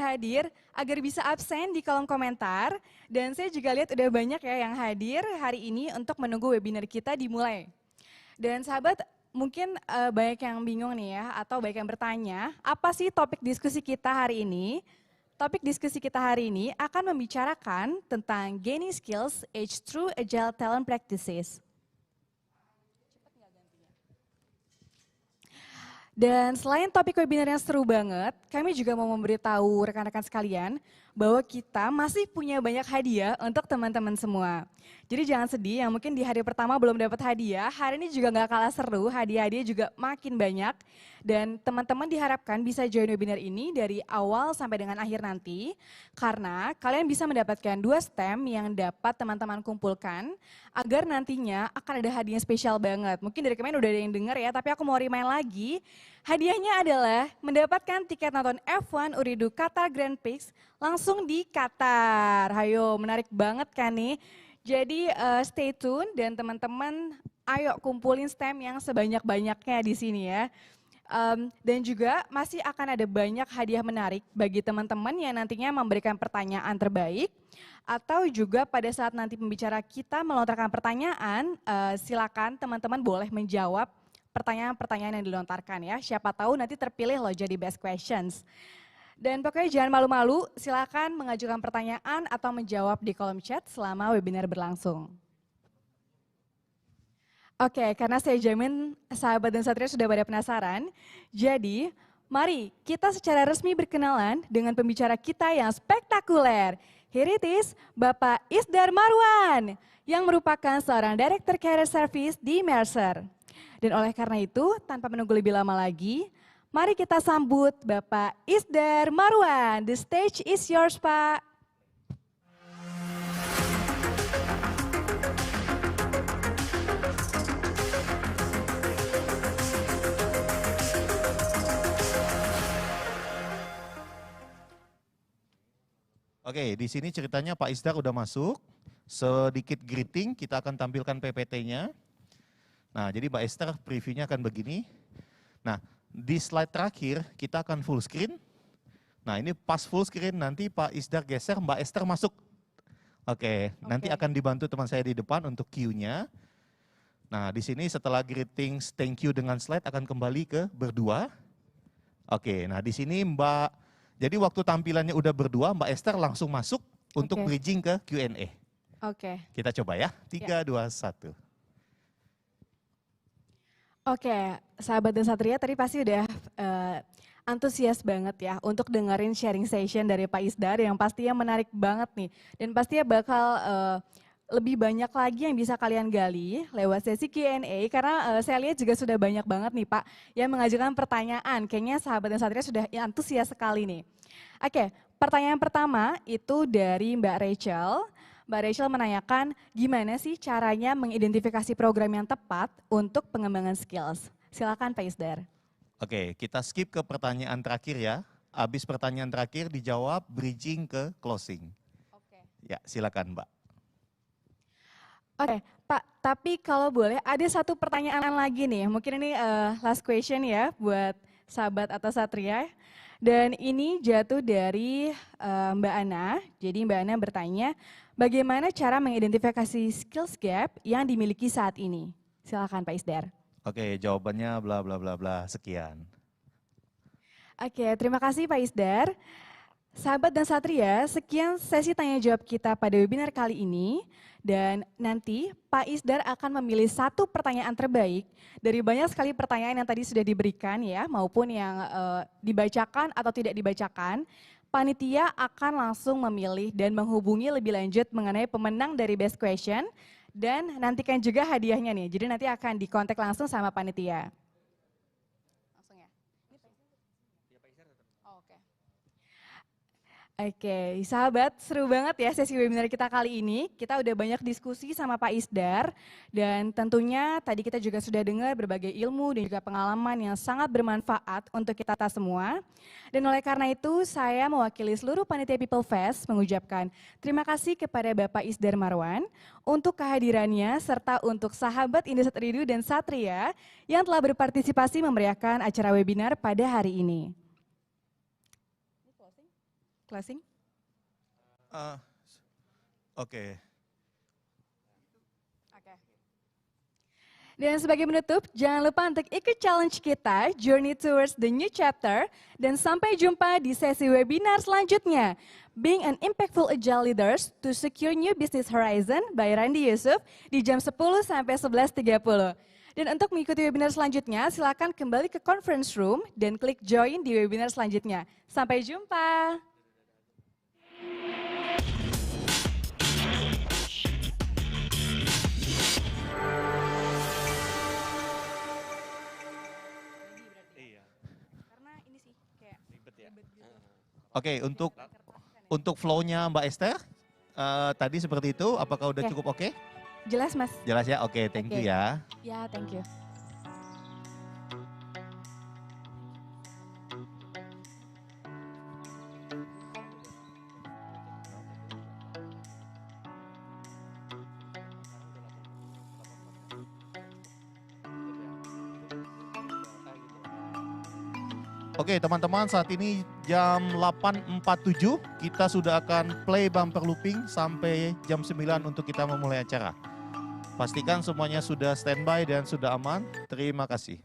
hadir agar bisa absen di kolom komentar. Dan saya juga lihat udah banyak ya yang hadir hari ini untuk menunggu webinar kita dimulai. Dan sahabat, mungkin banyak yang bingung nih ya, atau banyak yang bertanya, apa sih topik diskusi kita hari ini? Topik diskusi kita hari ini akan membicarakan tentang gaining skills age through agile talent practices. Dan selain topik webinar yang seru banget, kami juga mau memberitahu rekan-rekan sekalian bahwa kita masih punya banyak hadiah untuk teman-teman semua. Jadi jangan sedih yang mungkin di hari pertama belum dapat hadiah, hari ini juga nggak kalah seru, hadiah-hadiah juga makin banyak. Dan teman-teman diharapkan bisa join webinar ini dari awal sampai dengan akhir nanti, karena kalian bisa mendapatkan 2 stem yang dapat teman-teman kumpulkan, agar nantinya akan ada hadiah spesial banget. Mungkin dari kemarin udah ada yang dengar ya, tapi aku mau remind lagi, hadiahnya adalah mendapatkan tiket nonton F1 Uridu Qatar Grand Prix langsung di Qatar. Hayo, menarik banget kan nih? Jadi stay tune dan teman-teman ayo kumpulin stem yang sebanyak-banyaknya di sini ya. Dan juga masih akan ada banyak hadiah menarik bagi teman-teman yang nantinya memberikan pertanyaan terbaik. Atau juga pada saat nanti pembicara kita melontarkan pertanyaan, silakan teman-teman boleh menjawab pertanyaan-pertanyaan yang dilontarkan ya. Siapa tahu nanti terpilih loh jadi best questions. Dan pokoknya jangan malu-malu, silakan mengajukan pertanyaan atau menjawab di kolom chat selama webinar berlangsung. Oke, karena saya jamin sahabat dan satria sudah pada penasaran, jadi mari kita secara resmi berkenalan dengan pembicara kita yang spektakuler. Here it is, Bapak Isdar Marwan, yang merupakan seorang Director Career Service di Mercer. Dan oleh karena itu, tanpa menunggu lebih lama lagi, mari kita sambut Bapak Isdar Marwan. The stage is yours, Pak. Oke, di sini ceritanya Pak Isdar udah masuk. Sedikit greeting, kita akan tampilkan PPT-nya. Nah, jadi Pak Isdar previewnya akan begini. Nah, di slide terakhir kita akan full screen. Nah, ini pas full screen nanti Pak Isdar geser, Mbak Esther masuk. Oke, nanti akan dibantu teman saya di depan untuk Q-nya. Nah, di sini setelah greetings, thank you dengan slide akan kembali ke berdua. Oke, nah di sini Mbak, jadi waktu tampilannya udah berdua, Mbak Esther langsung masuk untuk bridging ke Q&A. Oke. Kita coba ya, 3, 2, 1. Oke, sahabat dan satria tadi pasti udah antusias banget ya untuk dengerin sharing session dari Pak Isdar yang pastinya menarik banget nih. Dan pastinya bakal lebih banyak lagi yang bisa kalian gali lewat sesi Q&A karena saya lihat juga sudah banyak banget nih Pak yang mengajukan pertanyaan. Kayaknya sahabat dan satria sudah antusias sekali nih. Oke, pertanyaan pertama itu dari Mbak Rachel. Mbak Rachel menanyakan gimana sih caranya mengidentifikasi program yang tepat untuk pengembangan skills. Silakan Pak Isdar. Oke, kita skip ke pertanyaan terakhir ya. Habis pertanyaan terakhir dijawab bridging ke closing. Oke. Ya, silakan Mbak. Oke, Pak, tapi kalau boleh ada satu pertanyaan lagi nih. Mungkin ini last question ya buat sahabat atau satria. Dan ini jatuh dari Mbak Ana. Jadi Mbak Ana bertanya, bagaimana cara mengidentifikasi skills gap yang dimiliki saat ini? Silakan Pak Isdar. Oke, jawabannya bla bla bla bla sekian. Oke, terima kasih Pak Isdar. Sahabat dan satria, sekian sesi tanya jawab kita pada webinar kali ini. Dan nanti Pak Isdar akan memilih satu pertanyaan terbaik dari banyak sekali pertanyaan yang tadi sudah diberikan ya, maupun yang dibacakan atau tidak dibacakan. Panitia akan langsung memilih dan menghubungi lebih lanjut mengenai pemenang dari best question. Dan nantikan juga hadiahnya nih, jadi nanti akan dikontak langsung sama panitia. Langsung ya? Oke, sahabat, seru banget ya sesi webinar kita kali ini. Kita udah banyak diskusi sama Pak Isdar dan tentunya tadi kita juga sudah dengar berbagai ilmu dan juga pengalaman yang sangat bermanfaat untuk kita semua. Dan oleh karena itu saya mewakili seluruh panitia People Fest mengucapkan terima kasih kepada Bapak Isdar Marwan untuk kehadirannya serta untuk sahabat Indosat Ridu dan Satria yang telah berpartisipasi memeriahkan acara webinar pada hari ini. closing. Oke. Dan sebagai penutup, jangan lupa untuk ikut challenge kita, Journey Towards the New Chapter, dan sampai jumpa di sesi webinar selanjutnya, Being an Impactful Agile Leaders to Secure New Business Horizon by Randy Yusuf di jam 10 sampai 11.30. Dan untuk mengikuti webinar selanjutnya, silakan kembali ke conference room dan klik join di webinar selanjutnya. Sampai jumpa. Oke, untuk flow-nya Mbak Esther, tadi seperti itu, apakah udah Oke. cukup oke? Jelas, Mas? Jelas ya? Oke, thank you Oke. ya. Ya, thank you. Oke teman-teman, saat ini jam 8.47, kita sudah akan play bumper looping sampai jam 9 untuk kita memulai acara. Pastikan semuanya sudah standby dan sudah aman. Terima kasih.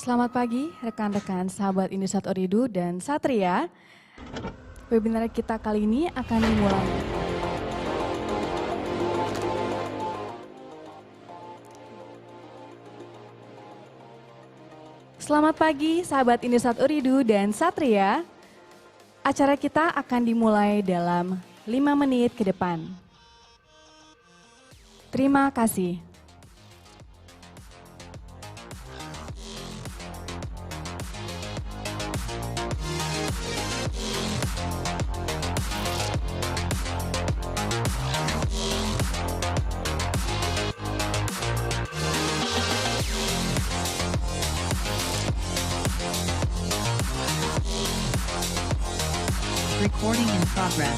Selamat pagi rekan-rekan sahabat Indosat Oridu dan Satria. Webinar kita kali ini akan dimulai. Selamat pagi sahabat Indosat Oridu dan Satria. Acara kita akan dimulai dalam 5 menit ke depan. Terima kasih. Recording in progress.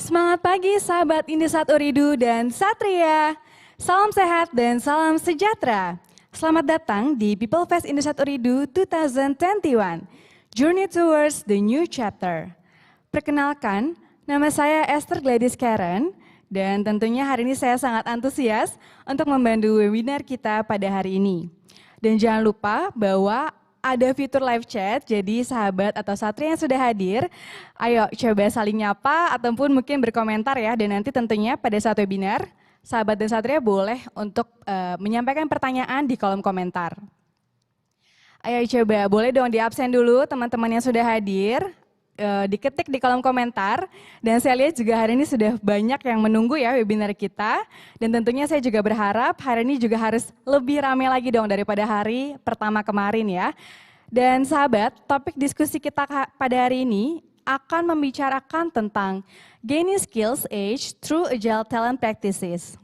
Semangat pagi sahabat Indosat Oridu dan Satria. Salam sehat dan salam sejahtera. Selamat datang di People Fest Indosat Oridu 2021. Journey towards the new chapter. Perkenalkan, nama saya Esther Gladys Karen dan tentunya hari ini saya sangat antusias untuk membantu webinar kita pada hari ini. Dan jangan lupa bahwa ada fitur live chat, jadi sahabat atau satria yang sudah hadir, ayo coba saling nyapa ataupun mungkin berkomentar ya. Dan nanti tentunya pada saat webinar, sahabat dan satria boleh untuk menyampaikan pertanyaan di kolom komentar. Ayo coba, boleh dong di absen dulu teman-teman yang sudah hadir. diketik di kolom komentar. Dan saya lihat juga hari ini sudah banyak yang menunggu ya webinar kita. Dan tentunya saya juga berharap hari ini juga harus lebih ramai lagi dong daripada hari pertama kemarin ya. Dan sahabat, topik diskusi kita pada hari ini akan membicarakan tentang gaining skills age through agile talent practices.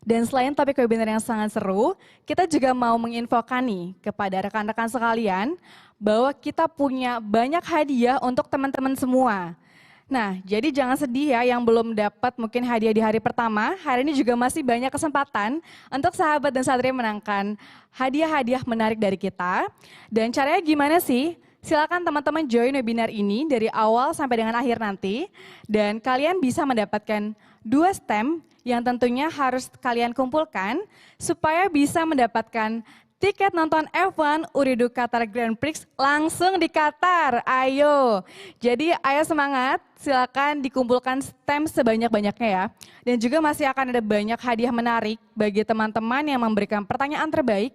Dan selain topik webinar yang sangat seru, kita juga mau menginfokan nih kepada rekan-rekan sekalian bahwa kita punya banyak hadiah untuk teman-teman semua. Nah, jadi jangan sedih ya yang belum dapat mungkin hadiah di hari pertama, hari ini juga masih banyak kesempatan untuk sahabat dan satria menangkan hadiah-hadiah menarik dari kita. Dan caranya gimana sih? Silakan teman-teman join webinar ini dari awal sampai dengan akhir nanti. Dan kalian bisa mendapatkan 2 stem yang tentunya harus kalian kumpulkan supaya bisa mendapatkan tiket nonton F1 Ooredoo Qatar Grand Prix langsung di Qatar. Ayo. Jadi ayo semangat, silakan dikumpulkan stem sebanyak-banyaknya ya. Dan juga masih akan ada banyak hadiah menarik bagi teman-teman yang memberikan pertanyaan terbaik.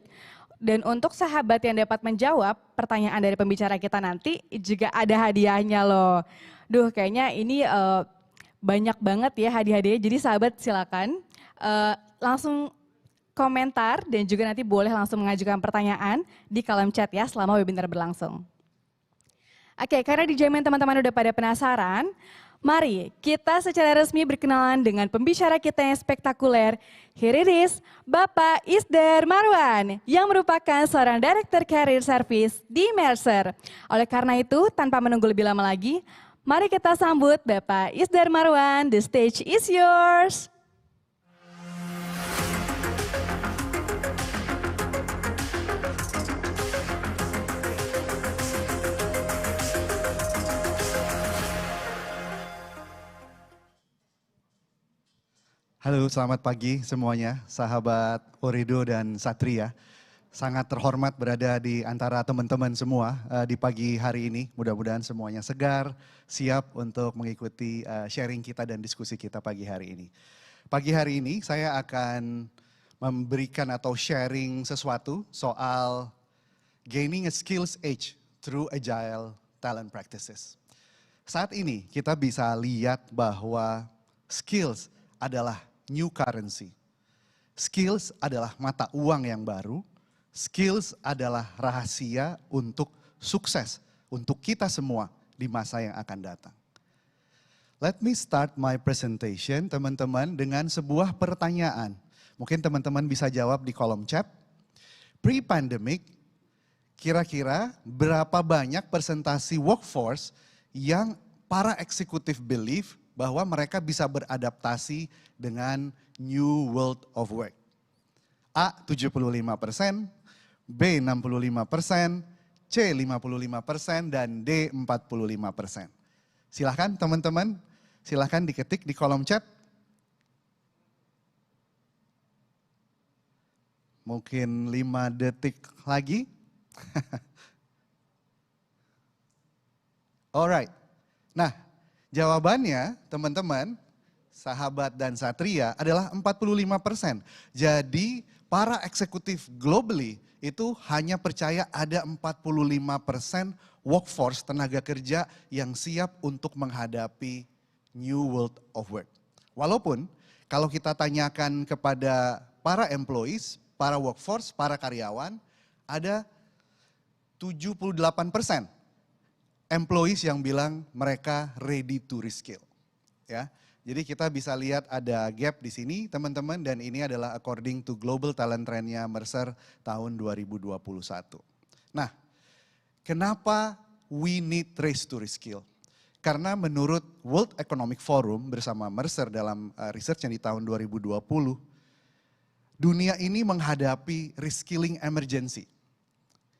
Dan untuk sahabat yang dapat menjawab pertanyaan dari pembicara kita nanti juga ada hadiahnya loh. Duh kayaknya ini banyak banget ya hadiah-hadiahnya. Jadi sahabat silakan langsung komentar dan juga nanti boleh langsung mengajukan pertanyaan di kolom chat ya selama webinar berlangsung. Oke, karena dijamin teman-teman udah pada penasaran, mari kita secara resmi berkenalan dengan pembicara kita yang spektakuler. Here it is, Bapak Isdar Marwan yang merupakan seorang Director Career Service di Mercer. Oleh karena itu, tanpa menunggu lebih lama lagi, mari kita sambut Bapak Isdar Marwan, the stage is yours. Halo, selamat pagi semuanya, sahabat Ooredoo dan Satria. Sangat terhormat berada di antara teman-teman semua di pagi hari ini. Mudah-mudahan semuanya segar, siap untuk mengikuti sharing kita dan diskusi kita pagi hari ini. Pagi hari ini saya akan memberikan atau sharing sesuatu soal gaining a skills edge through agile talent practices. Saat ini kita bisa lihat bahwa skills adalah new currency. Skills adalah mata uang yang baru. Skills adalah rahasia untuk sukses untuk kita semua di masa yang akan datang. Let me start my presentation teman-teman dengan sebuah pertanyaan. Mungkin teman-teman bisa jawab di kolom chat. Pre-pandemic, kira-kira berapa banyak persentase workforce yang para eksekutif believe bahwa mereka bisa beradaptasi dengan new world of work. A 75%, B 65%, C 55%, dan D 45%. Silahkan teman-teman, silahkan diketik di kolom chat. Mungkin 5 detik lagi. Alright, nah jawabannya teman-teman, sahabat dan satria adalah 45%. Jadi para eksekutif globally itu hanya percaya ada 45% workforce tenaga kerja yang siap untuk menghadapi new world of work. Walaupun kalau kita tanyakan kepada para employees, para workforce, para karyawan, ada 78% employees yang bilang mereka ready to reskill. Ya. Jadi kita bisa lihat ada gap di sini teman-teman, dan ini adalah according to Global Talent Trend-nya Mercer tahun 2021. Nah, kenapa we need race to reskill? Karena menurut World Economic Forum bersama Mercer dalam research yang di tahun 2020, dunia ini menghadapi reskilling emergency.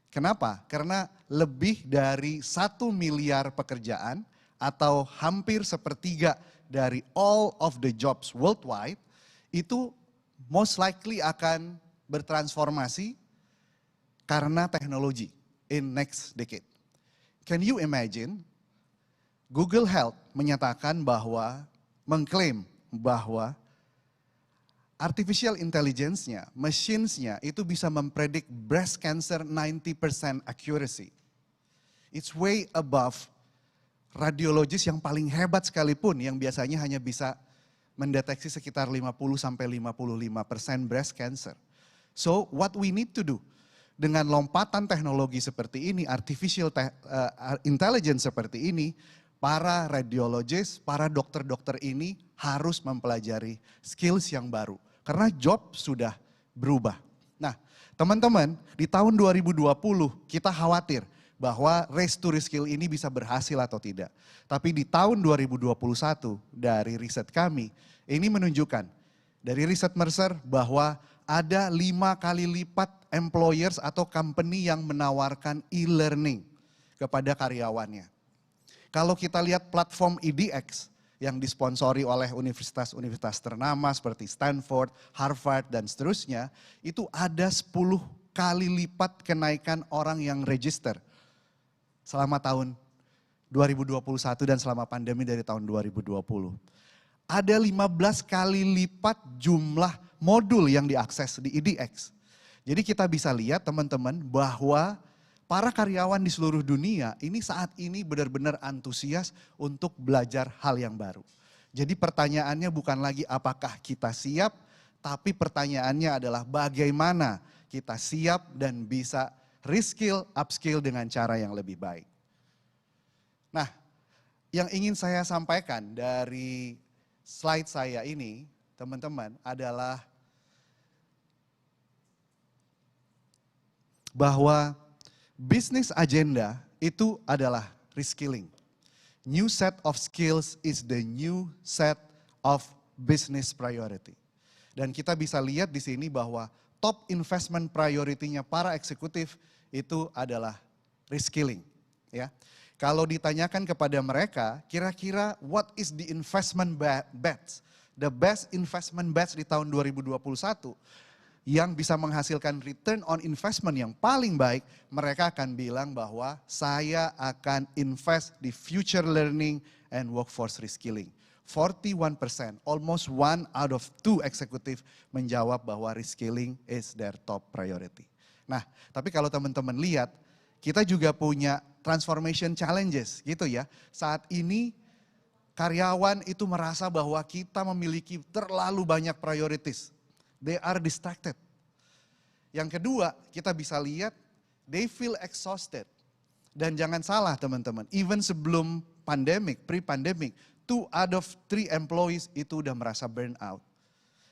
Kenapa? Karena lebih dari 1 miliar pekerjaan atau hampir sepertiga dari all of the jobs worldwide itu most likely akan bertransformasi karena teknologi in next decade. Can you imagine? Google Health menyatakan bahwa, mengklaim bahwa artificial intelligence-nya, machines-nya itu bisa mempredik breast cancer 90% accuracy. It's way above radiologis yang paling hebat sekalipun yang biasanya hanya bisa mendeteksi sekitar 50-55% breast cancer. So what we need to do dengan lompatan teknologi seperti ini, intelligence seperti ini, para radiologis, para dokter-dokter ini harus mempelajari skills yang baru. Karena job sudah berubah. Nah, teman-teman, di tahun 2020 kita khawatir bahwa race to reskill ini bisa berhasil atau tidak. Tapi di tahun 2021 dari riset kami, ini menunjukkan dari riset Mercer bahwa ada 5 kali lipat employers atau company yang menawarkan e-learning kepada karyawannya. Kalau kita lihat platform EDX yang disponsori oleh universitas-universitas ternama seperti Stanford, Harvard, dan seterusnya, itu ada 10 kali lipat kenaikan orang yang register selama tahun 2021 dan selama pandemi dari tahun 2020. Ada 15 kali lipat jumlah modul yang diakses di EDX. Jadi kita bisa lihat teman-teman bahwa para karyawan di seluruh dunia ini saat ini benar-benar antusias untuk belajar hal yang baru. Jadi pertanyaannya bukan lagi apakah kita siap, tapi pertanyaannya adalah bagaimana kita siap dan bisa reskill, upskill dengan cara yang lebih baik. Nah, yang ingin saya sampaikan dari slide saya ini, teman-teman, adalah bahwa business agenda itu adalah reskilling. New set of skills is the new set of business priority. Dan kita bisa lihat di sini bahwa top investment priority-nya para eksekutif itu adalah reskilling. Ya. Kalau ditanyakan kepada mereka, kira-kira what is the investment bets? The best investment bets di tahun 2021 yang bisa menghasilkan return on investment yang paling baik, mereka akan bilang bahwa saya akan invest di future learning and workforce reskilling. 41%, almost 1 out of 2 eksekutif menjawab bahwa reskilling is their top priority. Nah, tapi kalau teman-teman lihat, kita juga punya transformation challenges gitu ya. Saat ini karyawan itu merasa bahwa kita memiliki terlalu banyak priorities. They are distracted. Yang kedua, kita bisa lihat they feel exhausted. Dan jangan salah teman-teman, even sebelum pandemic, pre-pandemic, 2 out of 3 employees itu udah merasa burn out.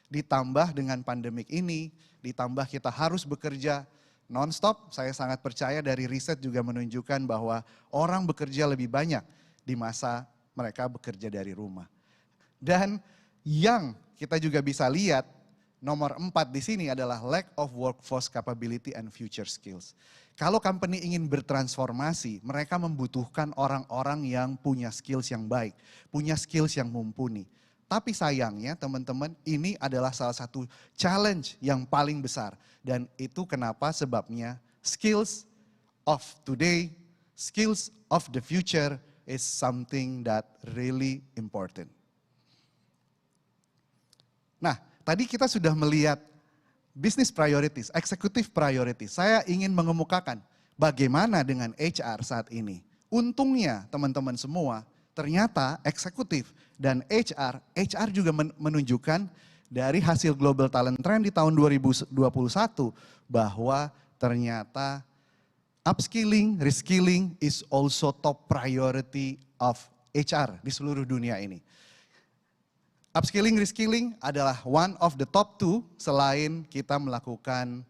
Ditambah dengan pandemic ini, ditambah kita harus bekerja non-stop, saya sangat percaya dari riset juga menunjukkan bahwa orang bekerja lebih banyak di masa mereka bekerja dari rumah. Dan yang kita juga bisa lihat, nomor 4 di sini adalah lack of workforce capability and future skills. Kalau company ingin bertransformasi, mereka membutuhkan orang-orang yang punya skills yang baik, punya skills yang mumpuni. Tapi sayangnya teman-teman, ini adalah salah satu challenge yang paling besar. Dan itu kenapa sebabnya skills of today, skills of the future is something that really important. Nah, tadi kita sudah melihat business priorities, executive priorities. Saya ingin mengemukakan bagaimana dengan HR saat ini. Untungnya teman-teman semua, ternyata eksekutif dan HR juga menunjukkan dari hasil Global Talent Trend di tahun 2021 bahwa ternyata upskilling, reskilling is also top priority of HR di seluruh dunia ini. Upskilling, reskilling adalah one of the top 2 selain kita melakukan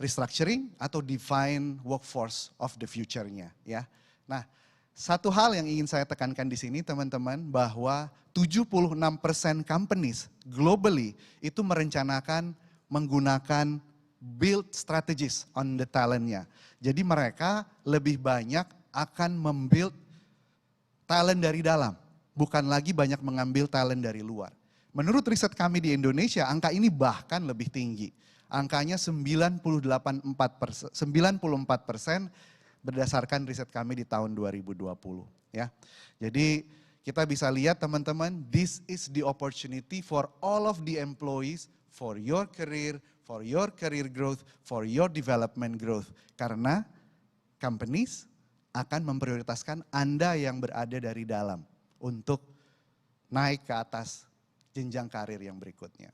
restructuring atau define workforce of the future-nya ya. Nah, satu hal yang ingin saya tekankan di sini teman-teman bahwa 76% companies globally itu merencanakan menggunakan build strategies on the talent-nya. Jadi mereka lebih banyak akan membuild talent dari dalam, bukan lagi banyak mengambil talent dari luar. Menurut riset kami di Indonesia, angka ini bahkan lebih tinggi. Angkanya 94% berdasarkan riset kami di tahun 2020 ya. Jadi kita bisa lihat teman-teman, this is the opportunity for all of the employees for your career growth, for your development growth. Karena companies akan memprioritaskan Anda yang berada dari dalam untuk naik ke atas jenjang karir yang berikutnya.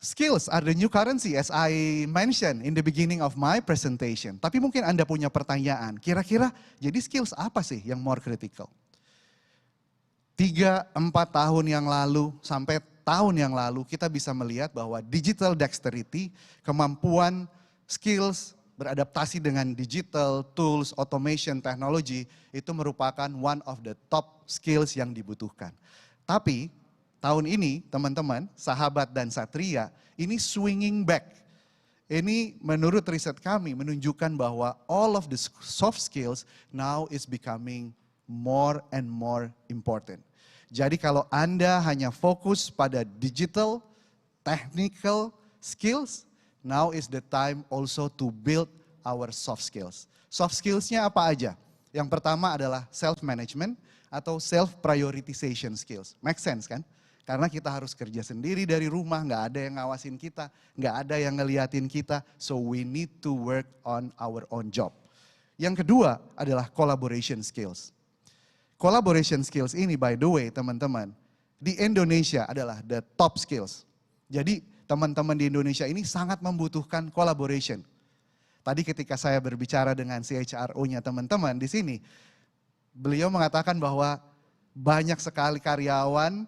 Skills are the new currency as I mentioned in the beginning of my presentation. Tapi mungkin Anda punya pertanyaan, kira-kira jadi skills apa sih yang more critical? 3-4 tahun yang lalu sampai tahun yang lalu kita bisa melihat bahwa digital dexterity, kemampuan skills beradaptasi dengan digital, tools, automation, teknologi itu merupakan one of the top skills yang dibutuhkan. Tapi tahun ini teman-teman, sahabat dan satria, ini swinging back. Ini menurut riset kami menunjukkan bahwa all of the soft skills now is becoming more and more important. Jadi kalau Anda hanya fokus pada digital, technical skills, now is the time also to build our soft skills. Soft skills-nya apa aja? Yang pertama adalah self-management atau self-prioritization skills. Make sense kan? Karena kita harus kerja sendiri dari rumah, nggak ada yang ngawasin kita, nggak ada yang ngeliatin kita. So we need to work on our own job. Yang kedua adalah collaboration skills. Collaboration skills ini by the way teman-teman, di Indonesia adalah the top skills. Jadi teman-teman di Indonesia ini sangat membutuhkan collaboration. Tadi ketika saya berbicara dengan CHRO-nya teman-teman di sini, beliau mengatakan bahwa banyak sekali karyawan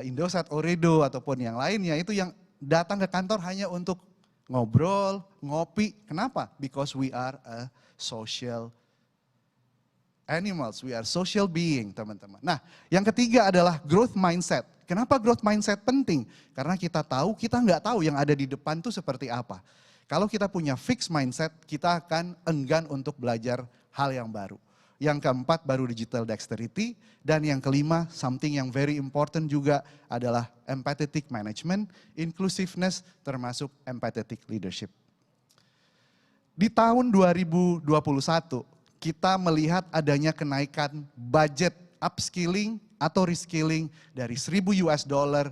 Indosat, Ooredoo ataupun yang lainnya itu yang datang ke kantor hanya untuk ngobrol, ngopi. Kenapa? Because we are a social animals, we are social being teman-teman. Nah yang ketiga adalah growth mindset. Kenapa growth mindset penting? Karena kita tahu, kita nggak tahu yang ada di depan tuh seperti apa. Kalau kita punya fixed mindset, kita akan enggan untuk belajar hal yang baru. Yang keempat baru digital dexterity, dan yang kelima something yang very important juga adalah empathetic management, inclusiveness termasuk empathetic leadership. Di tahun 2021 kita melihat adanya kenaikan budget upskilling atau reskilling dari $1.000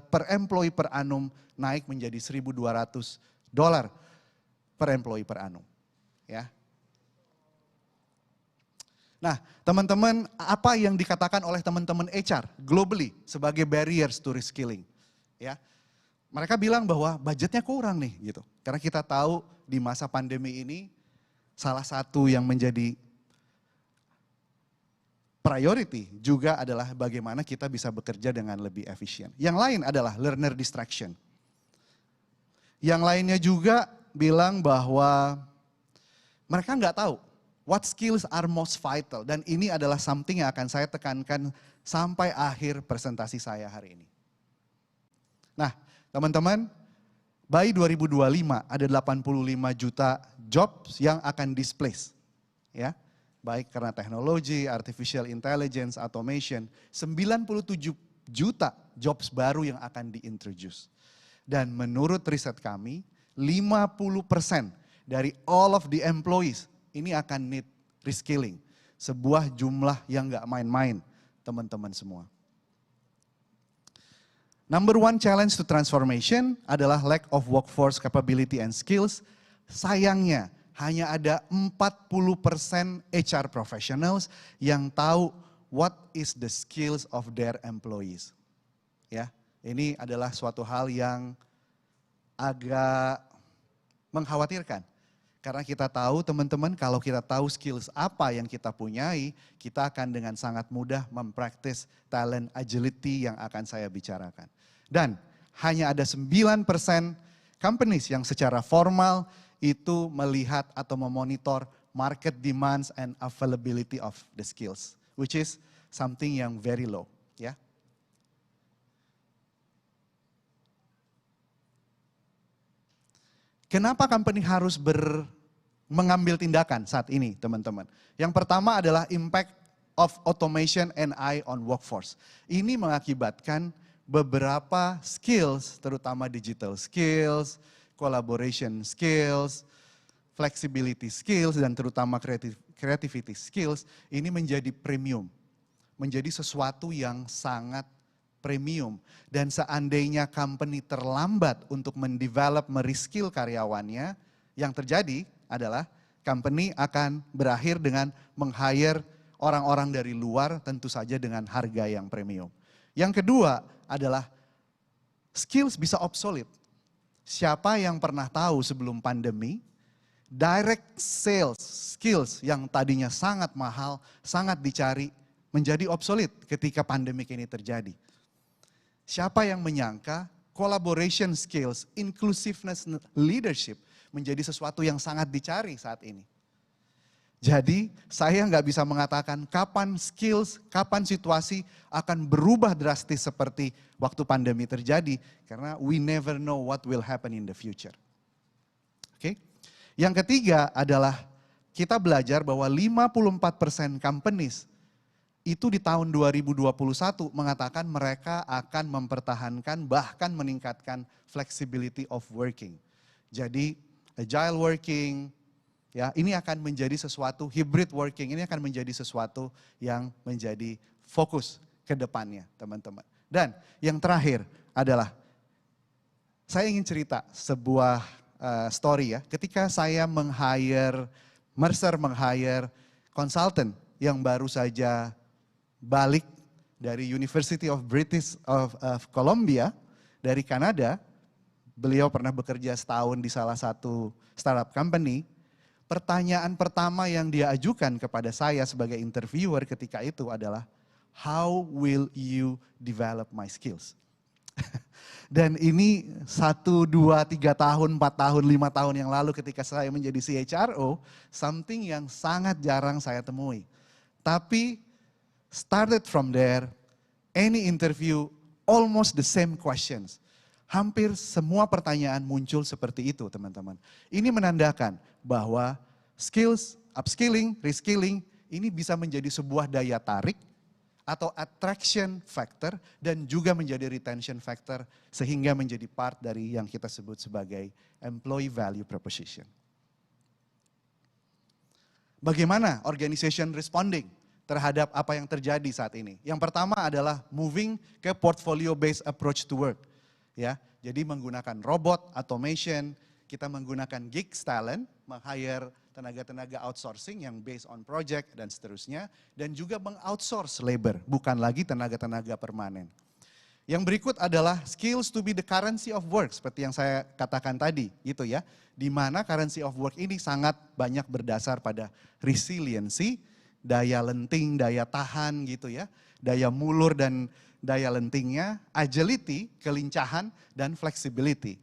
per employee per annum naik menjadi $1.200 per employee per annum. Ya. Nah, teman-teman, apa yang dikatakan oleh teman-teman HR globally sebagai barriers to reskilling? Ya, mereka bilang bahwa budgetnya kurang nih, gitu. Karena kita tahu di masa pandemi ini salah satu yang menjadi priority juga adalah bagaimana kita bisa bekerja dengan lebih efisien. Yang lain adalah learner distraction. Yang lainnya juga bilang bahwa mereka nggak tahu what skills are most vital, dan ini adalah something yang akan saya tekankan sampai akhir presentasi saya hari ini. Nah, teman-teman, by 2025 ada 85 juta jobs yang akan displace. Ya, baik karena teknologi, artificial intelligence, automation, 97 juta jobs baru yang akan diintroduce. Dan menurut riset kami, 50% dari all of the employees ini akan need reskilling. Sebuah jumlah yang gak main-main, teman-teman semua. Number one challenge to transformation adalah lack of workforce capability and skills. Sayangnya, hanya ada 40% HR professionals yang tahu what is the skills of their employees. Ya, ini adalah suatu hal yang agak mengkhawatirkan. Karena kita tahu teman-teman, kalau kita tahu skills apa yang kita punyai, kita akan dengan sangat mudah mempraktis talent agility yang akan saya bicarakan. Dan hanya ada 9% companies yang secara formal itu melihat atau memonitor market demands and availability of the skills, which is something yang very low, ya. Kenapa company harus mengambil tindakan saat ini, teman-teman? Yang pertama adalah impact of automation and AI on workforce. Ini mengakibatkan beberapa skills, terutama digital skills, collaboration skills, flexibility skills, dan terutama creativity skills, ini menjadi premium. Menjadi sesuatu yang sangat premium. Dan seandainya company terlambat untuk mendevelop, mereskill karyawannya, yang terjadi adalah company akan berakhir dengan meng-hire orang-orang dari luar, tentu saja dengan harga yang premium. Yang kedua adalah skills bisa obsolete. Siapa yang pernah tahu sebelum pandemi, direct sales skills yang tadinya sangat mahal, sangat dicari, menjadi obsolete ketika pandemi ini terjadi. Siapa yang menyangka collaboration skills, inclusiveness leadership menjadi sesuatu yang sangat dicari saat ini. Jadi saya nggak bisa mengatakan kapan skills, kapan situasi akan berubah drastis seperti waktu pandemi terjadi. Karena we never know what will happen in the future. Oke. Yang ketiga adalah kita belajar bahwa 54% companies itu di tahun 2021 mengatakan mereka akan mempertahankan bahkan meningkatkan flexibility of working. Jadi agile working, ya ini akan menjadi sesuatu, hybrid working ini akan menjadi sesuatu yang menjadi fokus ke depannya teman-teman. Dan yang terakhir adalah saya ingin cerita sebuah story ya. Ketika saya Mercer meng-hire consultant yang baru saja balik dari University of British of Columbia dari Kanada, beliau pernah bekerja setahun di salah satu startup company. Pertanyaan pertama yang dia ajukan kepada saya sebagai interviewer ketika itu adalah, how will you develop my skills? Dan ini 1, 2, 3 tahun, 4 tahun, 5 tahun yang lalu ketika saya menjadi CHRO, something yang sangat jarang saya temui. Tapi started from there, any interview, almost the same questions. Hampir semua pertanyaan muncul seperti itu teman-teman. Ini menandakan bahwa skills, upskilling, reskilling, ini bisa menjadi sebuah daya tarik atau attraction factor dan juga menjadi retention factor sehingga menjadi part dari yang kita sebut sebagai employee value proposition. Bagaimana organization responding terhadap apa yang terjadi saat ini? Yang pertama adalah moving ke portfolio based approach to work. Ya, jadi menggunakan robot, automation, kita menggunakan gig talent, meng-hire tenaga-tenaga outsourcing yang based on project dan seterusnya, dan juga meng-outsource labor, bukan lagi tenaga-tenaga permanen. Yang berikut adalah skills to be the currency of work, seperti yang saya katakan tadi, gitu ya. Di mana currency of work ini sangat banyak berdasar pada resiliency, daya lenting, daya tahan gitu ya, daya mulur dan daya lentingnya, agility, kelincahan, dan flexibility.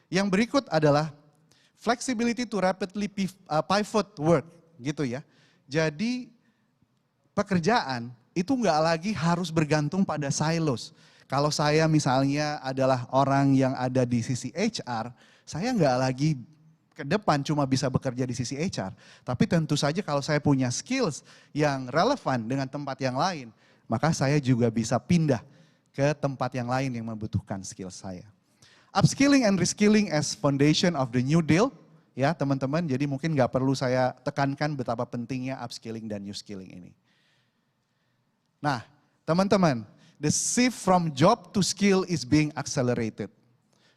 Yang berikut adalah flexibility to rapidly pivot work gitu ya. Jadi pekerjaan itu nggak lagi harus bergantung pada silos. Kalau saya misalnya adalah orang yang ada di sisi HR, saya nggak lagi ke depan cuma bisa bekerja di sisi HR. Tapi tentu saja kalau saya punya skills yang relevan dengan tempat yang lain, maka saya juga bisa pindah ke tempat yang lain yang membutuhkan skill saya. Upskilling and reskilling as foundation of the New Deal, ya teman-teman. Jadi mungkin nggak perlu saya tekankan betapa pentingnya upskilling dan new skilling ini. Nah, teman-teman, the shift from job to skill is being accelerated.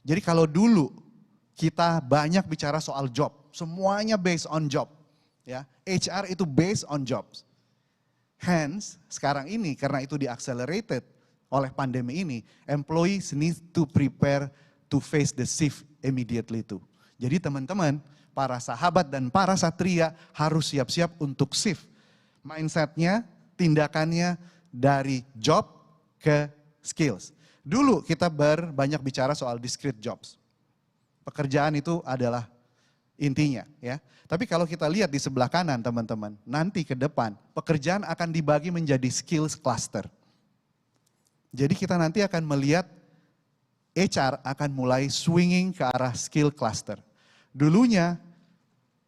Jadi kalau dulu kita banyak bicara soal job, semuanya based on job, ya. HR itu based on jobs. Hence, sekarang ini karena itu di-accelerated oleh pandemi ini, employees need to prepare to face the shift immediately too. Jadi teman-teman, para sahabat dan para satria harus siap-siap untuk shift. Mindsetnya, tindakannya dari job ke skills. Dulu kita banyak bicara soal discrete jobs. Pekerjaan itu adalah intinya ya. Tapi kalau kita lihat di sebelah kanan teman-teman, nanti ke depan pekerjaan akan dibagi menjadi skills cluster. Jadi kita nanti akan melihat HR akan mulai swinging ke arah skill cluster. Dulunya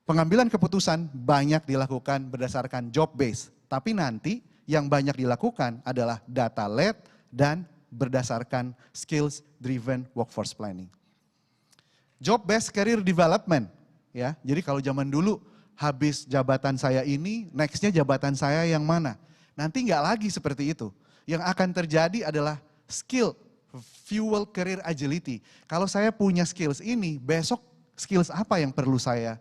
pengambilan keputusan banyak dilakukan berdasarkan job base. Tapi nanti yang banyak dilakukan adalah data led dan berdasarkan skills driven workforce planning. Job based career development. Ya, jadi kalau zaman dulu habis jabatan saya ini, nextnya jabatan saya yang mana? Nanti nggak lagi seperti itu. Yang akan terjadi adalah skill fuel career agility. Kalau saya punya skills ini, besok skills apa yang perlu saya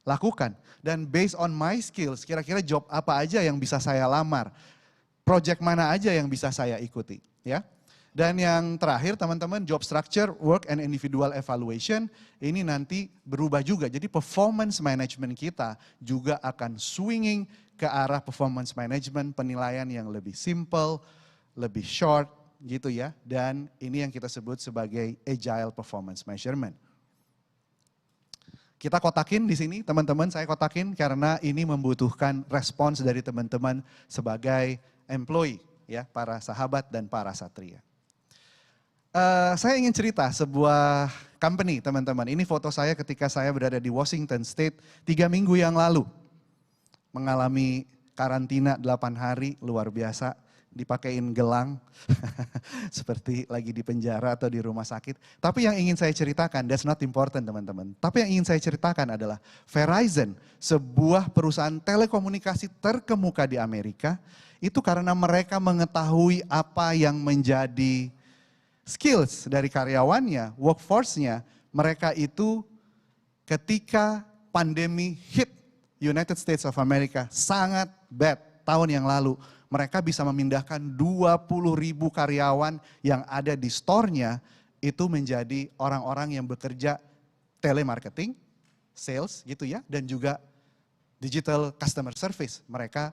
lakukan. Dan based on my skills, kira-kira job apa aja yang bisa saya lamar, project mana aja yang bisa saya ikuti, ya. Dan yang terakhir teman-teman, job structure, work and individual evaluation, ini nanti berubah juga. Jadi performance management kita juga akan swinging ke arah performance management, penilaian yang lebih simple, lebih short gitu ya. Dan ini yang kita sebut sebagai agile performance measurement. Kita kotakin di sini, teman-teman, saya kotakin karena ini membutuhkan respons dari teman-teman sebagai employee, ya, para sahabat dan para satria. Saya ingin cerita sebuah company, teman-teman. Ini foto saya ketika saya berada di Washington State 3 minggu yang lalu. Mengalami karantina 8 hari, luar biasa. Dipakein gelang, seperti lagi di penjara atau di rumah sakit. Tapi yang ingin saya ceritakan, that's not important teman-teman. Tapi yang ingin saya ceritakan adalah Verizon, sebuah perusahaan telekomunikasi terkemuka di Amerika, itu karena mereka mengetahui apa yang menjadi skills dari karyawannya, workforce-nya, mereka itu ketika pandemi hit United States of America sangat bad tahun yang lalu. Mereka bisa memindahkan 20.000 karyawan yang ada di store-nya itu menjadi orang-orang yang bekerja telemarketing, sales gitu ya, dan juga digital customer service. Mereka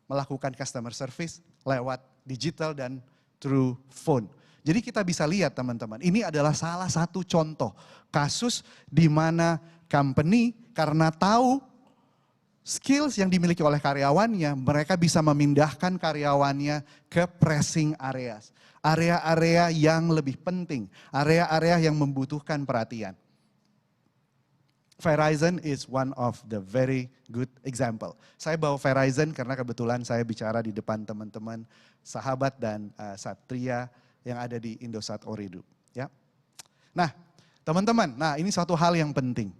melakukan customer service lewat digital dan through phone. Jadi kita bisa lihat teman-teman, ini adalah salah satu contoh kasus di mana company karena tahu skills yang dimiliki oleh karyawannya, mereka bisa memindahkan karyawannya ke pressing areas. Area-area yang lebih penting, area-area yang membutuhkan perhatian. Verizon is one of the very good example. Saya bawa Verizon karena kebetulan saya bicara di depan teman-teman, sahabat dan satria yang ada di Indosat Ooredoo. Ya. Nah teman-teman, ini suatu hal yang penting.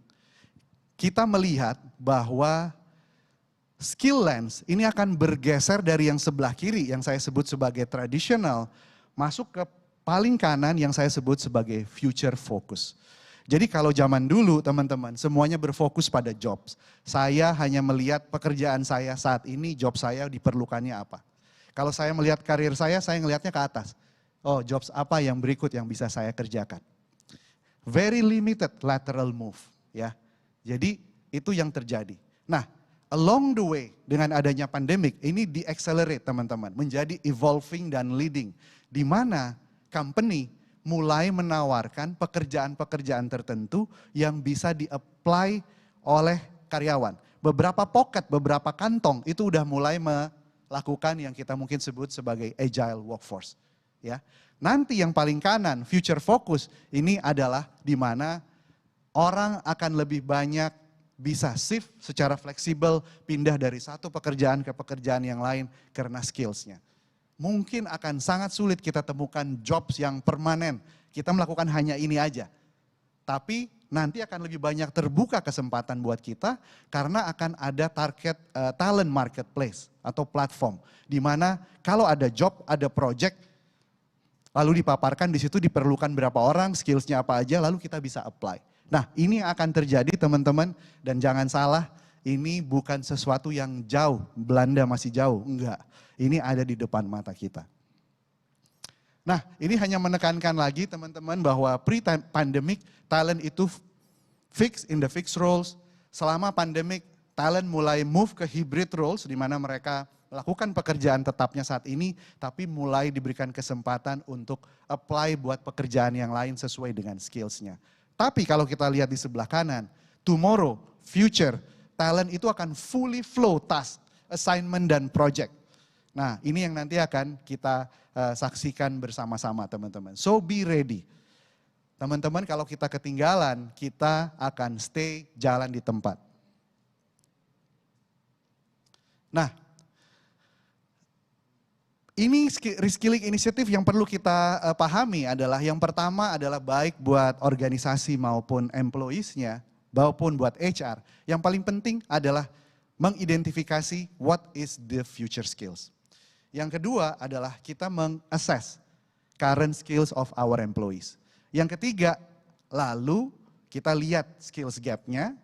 Kita melihat bahwa skill lens ini akan bergeser dari yang sebelah kiri yang saya sebut sebagai tradisional masuk ke paling kanan yang saya sebut sebagai future focus. Jadi kalau zaman dulu teman-teman semuanya berfokus pada jobs. Saya hanya melihat pekerjaan saya saat ini, job saya diperlukannya apa. Kalau saya melihat karir saya ngelihatnya ke atas. Oh, jobs apa yang berikut yang bisa saya kerjakan. Very limited lateral move, ya. Jadi itu yang terjadi. Nah, along the way dengan adanya pandemik ini di-accelerate teman-teman, menjadi evolving dan leading. Di mana company mulai menawarkan pekerjaan-pekerjaan tertentu yang bisa di-apply oleh karyawan. Beberapa pocket, beberapa kantong itu udah mulai melakukan yang kita mungkin sebut sebagai agile workforce. Ya, nanti yang paling kanan, future focus, ini adalah di mana orang akan lebih banyak bisa shift secara fleksibel, pindah dari satu pekerjaan ke pekerjaan yang lain karena skillsnya. Mungkin akan sangat sulit kita temukan jobs yang permanen, kita melakukan hanya ini aja. Tapi nanti akan lebih banyak terbuka kesempatan buat kita karena akan ada target talent marketplace atau platform. Di mana kalau ada job, ada project, lalu dipaparkan di situ diperlukan berapa orang, skillsnya apa aja, lalu kita bisa apply. Nah ini yang akan terjadi teman-teman dan jangan salah, ini bukan sesuatu yang jauh, Belanda masih jauh, enggak. Ini ada di depan mata kita. Nah ini hanya menekankan lagi teman-teman bahwa pre-pandemic talent itu fix in the fixed roles. Selama pandemic talent mulai move ke hybrid roles di mana mereka melakukan pekerjaan tetapnya saat ini, tapi mulai diberikan kesempatan untuk apply buat pekerjaan yang lain sesuai dengan skillsnya. Tapi kalau kita lihat di sebelah kanan, tomorrow, future, talent itu akan fully flow task, assignment dan project. Nah ini yang nanti akan kita saksikan bersama-sama teman-teman. So be ready. Teman-teman kalau kita ketinggalan, kita akan stay jalan di tempat. Nah, ini reskilling inisiatif yang perlu kita pahami adalah yang pertama adalah baik buat organisasi maupun employees-nya, maupun buat HR. Yang paling penting adalah mengidentifikasi what is the future skills. Yang kedua adalah kita meng-assess current skills of our employees. Yang ketiga, lalu kita lihat skills gap-nya,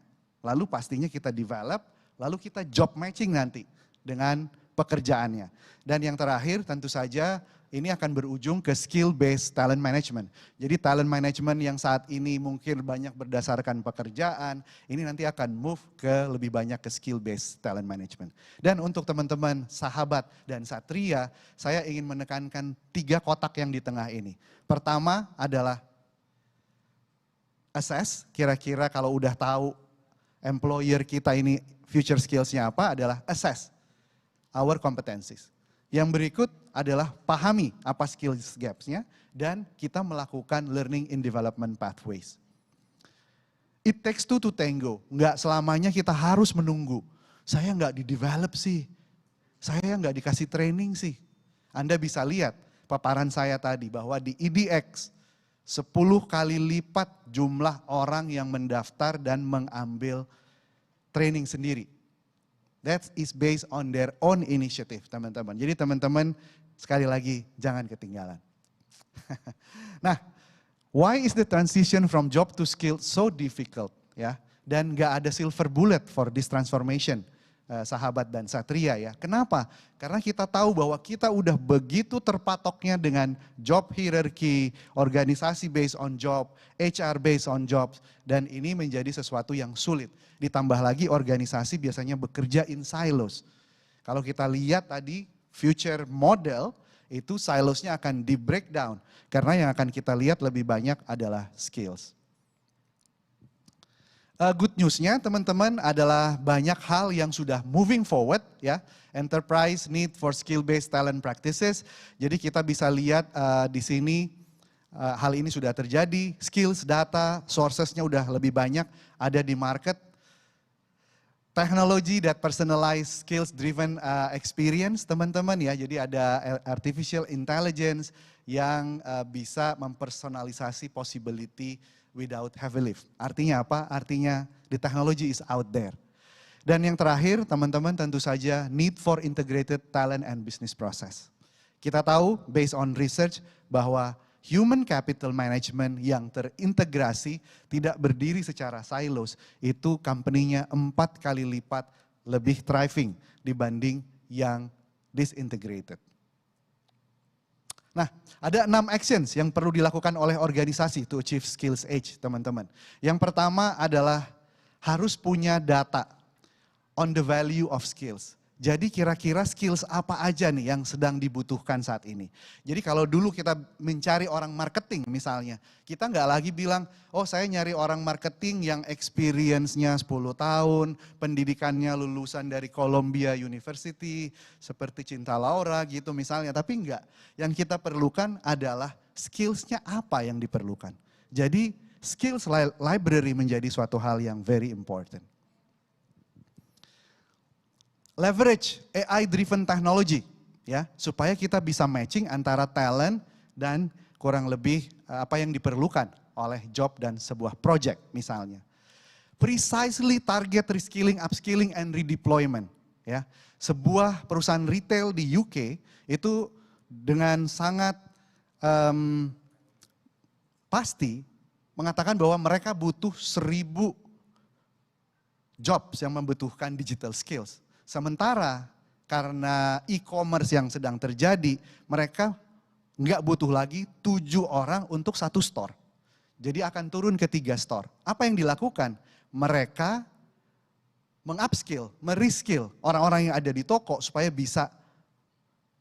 lalu pastinya kita develop, lalu kita job matching nanti dengan pekerjaannya. Dan yang terakhir tentu saja ini akan berujung ke skill based talent management. Jadi talent management yang saat ini mungkin banyak berdasarkan pekerjaan, ini nanti akan move ke lebih banyak ke skill based talent management. Dan untuk teman-teman sahabat dan satria, saya ingin menekankan 3 kotak yang di tengah ini. Pertama adalah assess, kira-kira kalau udah tahu employer kita ini future skills-nya apa, adalah assess our competencies. Yang berikut adalah pahami apa skills gaps-nya dan kita melakukan learning in development pathways. It takes two to tango, nggak selamanya kita harus menunggu. Saya nggak di-develop sih, saya nggak dikasih training sih. Anda bisa lihat paparan saya tadi bahwa di EDX 10 kali lipat jumlah orang yang mendaftar dan mengambil training sendiri. That is based on their own initiative, teman-teman. Jadi teman-teman sekali lagi jangan ketinggalan. Nah, why is the transition from job to skill so difficult? Ya, dan gak ada silver bullet for this transformation, sahabat dan satria ya. Kenapa? Karena kita tahu bahwa kita udah begitu terpatoknya dengan job hierarchy, organisasi based on job, HR based on jobs, dan ini menjadi sesuatu yang sulit. Ditambah lagi organisasi biasanya bekerja in silos. Kalau kita lihat tadi future model itu silosnya akan di breakdown. Karena yang akan kita lihat lebih banyak adalah skills. Good newsnya teman-teman adalah banyak hal yang sudah moving forward ya. Enterprise need for skill-based talent practices. Jadi kita bisa lihat di sini hal ini sudah terjadi. Skills, data, sourcesnya udah lebih banyak ada di market. Technology that personalized skills-driven experience teman-teman ya. Jadi ada artificial intelligence yang bisa mempersonalisasi possibility without heavy lift. Artinya apa? Artinya the technology is out there. Dan yang terakhir teman-teman tentu saja need for integrated talent and business process. Kita tahu based on research bahwa human capital management yang terintegrasi tidak berdiri secara silos itu company-nya 4 kali lipat lebih thriving dibanding yang disintegrated. Nah, ada 6 actions yang perlu dilakukan oleh organisasi to achieve skills age, teman-teman. Yang pertama adalah harus punya data on the value of skills. Jadi kira-kira skills apa aja nih yang sedang dibutuhkan saat ini. Jadi kalau dulu kita mencari orang marketing misalnya, kita nggak lagi bilang, oh saya nyari orang marketing yang experience-nya 10 tahun, pendidikannya lulusan dari Columbia University, seperti Cinta Laura gitu misalnya. Tapi enggak, yang kita perlukan adalah skills-nya apa yang diperlukan. Jadi skills library menjadi suatu hal yang very important. Leverage AI-driven technology, ya, supaya kita bisa matching antara talent dan kurang lebih apa yang diperlukan oleh job dan sebuah project misalnya. Precisely target reskilling, upskilling, and redeployment. Ya, sebuah perusahaan retail di UK itu dengan sangat pasti mengatakan bahwa mereka butuh 1.000 jobs yang membutuhkan digital skills. Sementara karena e-commerce yang sedang terjadi, mereka nggak butuh lagi 7 orang untuk 1 store. Jadi akan turun ke 3 store. Apa yang dilakukan? Mereka meng-upskill, mereskill orang-orang yang ada di toko supaya bisa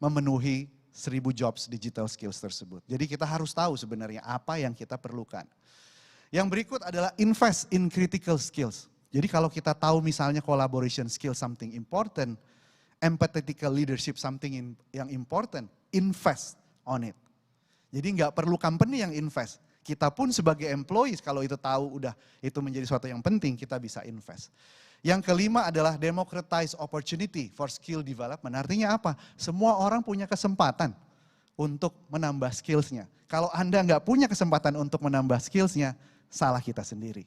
memenuhi 1.000 jobs digital skills tersebut. Jadi kita harus tahu sebenarnya apa yang kita perlukan. Yang berikut adalah invest in critical skills. Jadi kalau kita tahu misalnya collaboration skill something important, empathetical leadership something yang important, invest on it. Jadi nggak perlu company yang invest. Kita pun sebagai employees kalau itu tahu udah itu menjadi sesuatu yang penting, kita bisa invest. Yang kelima adalah democratize opportunity for skill development. Artinya apa? Semua orang punya kesempatan untuk menambah skillsnya. Kalau Anda nggak punya kesempatan untuk menambah skillsnya, salah kita sendiri.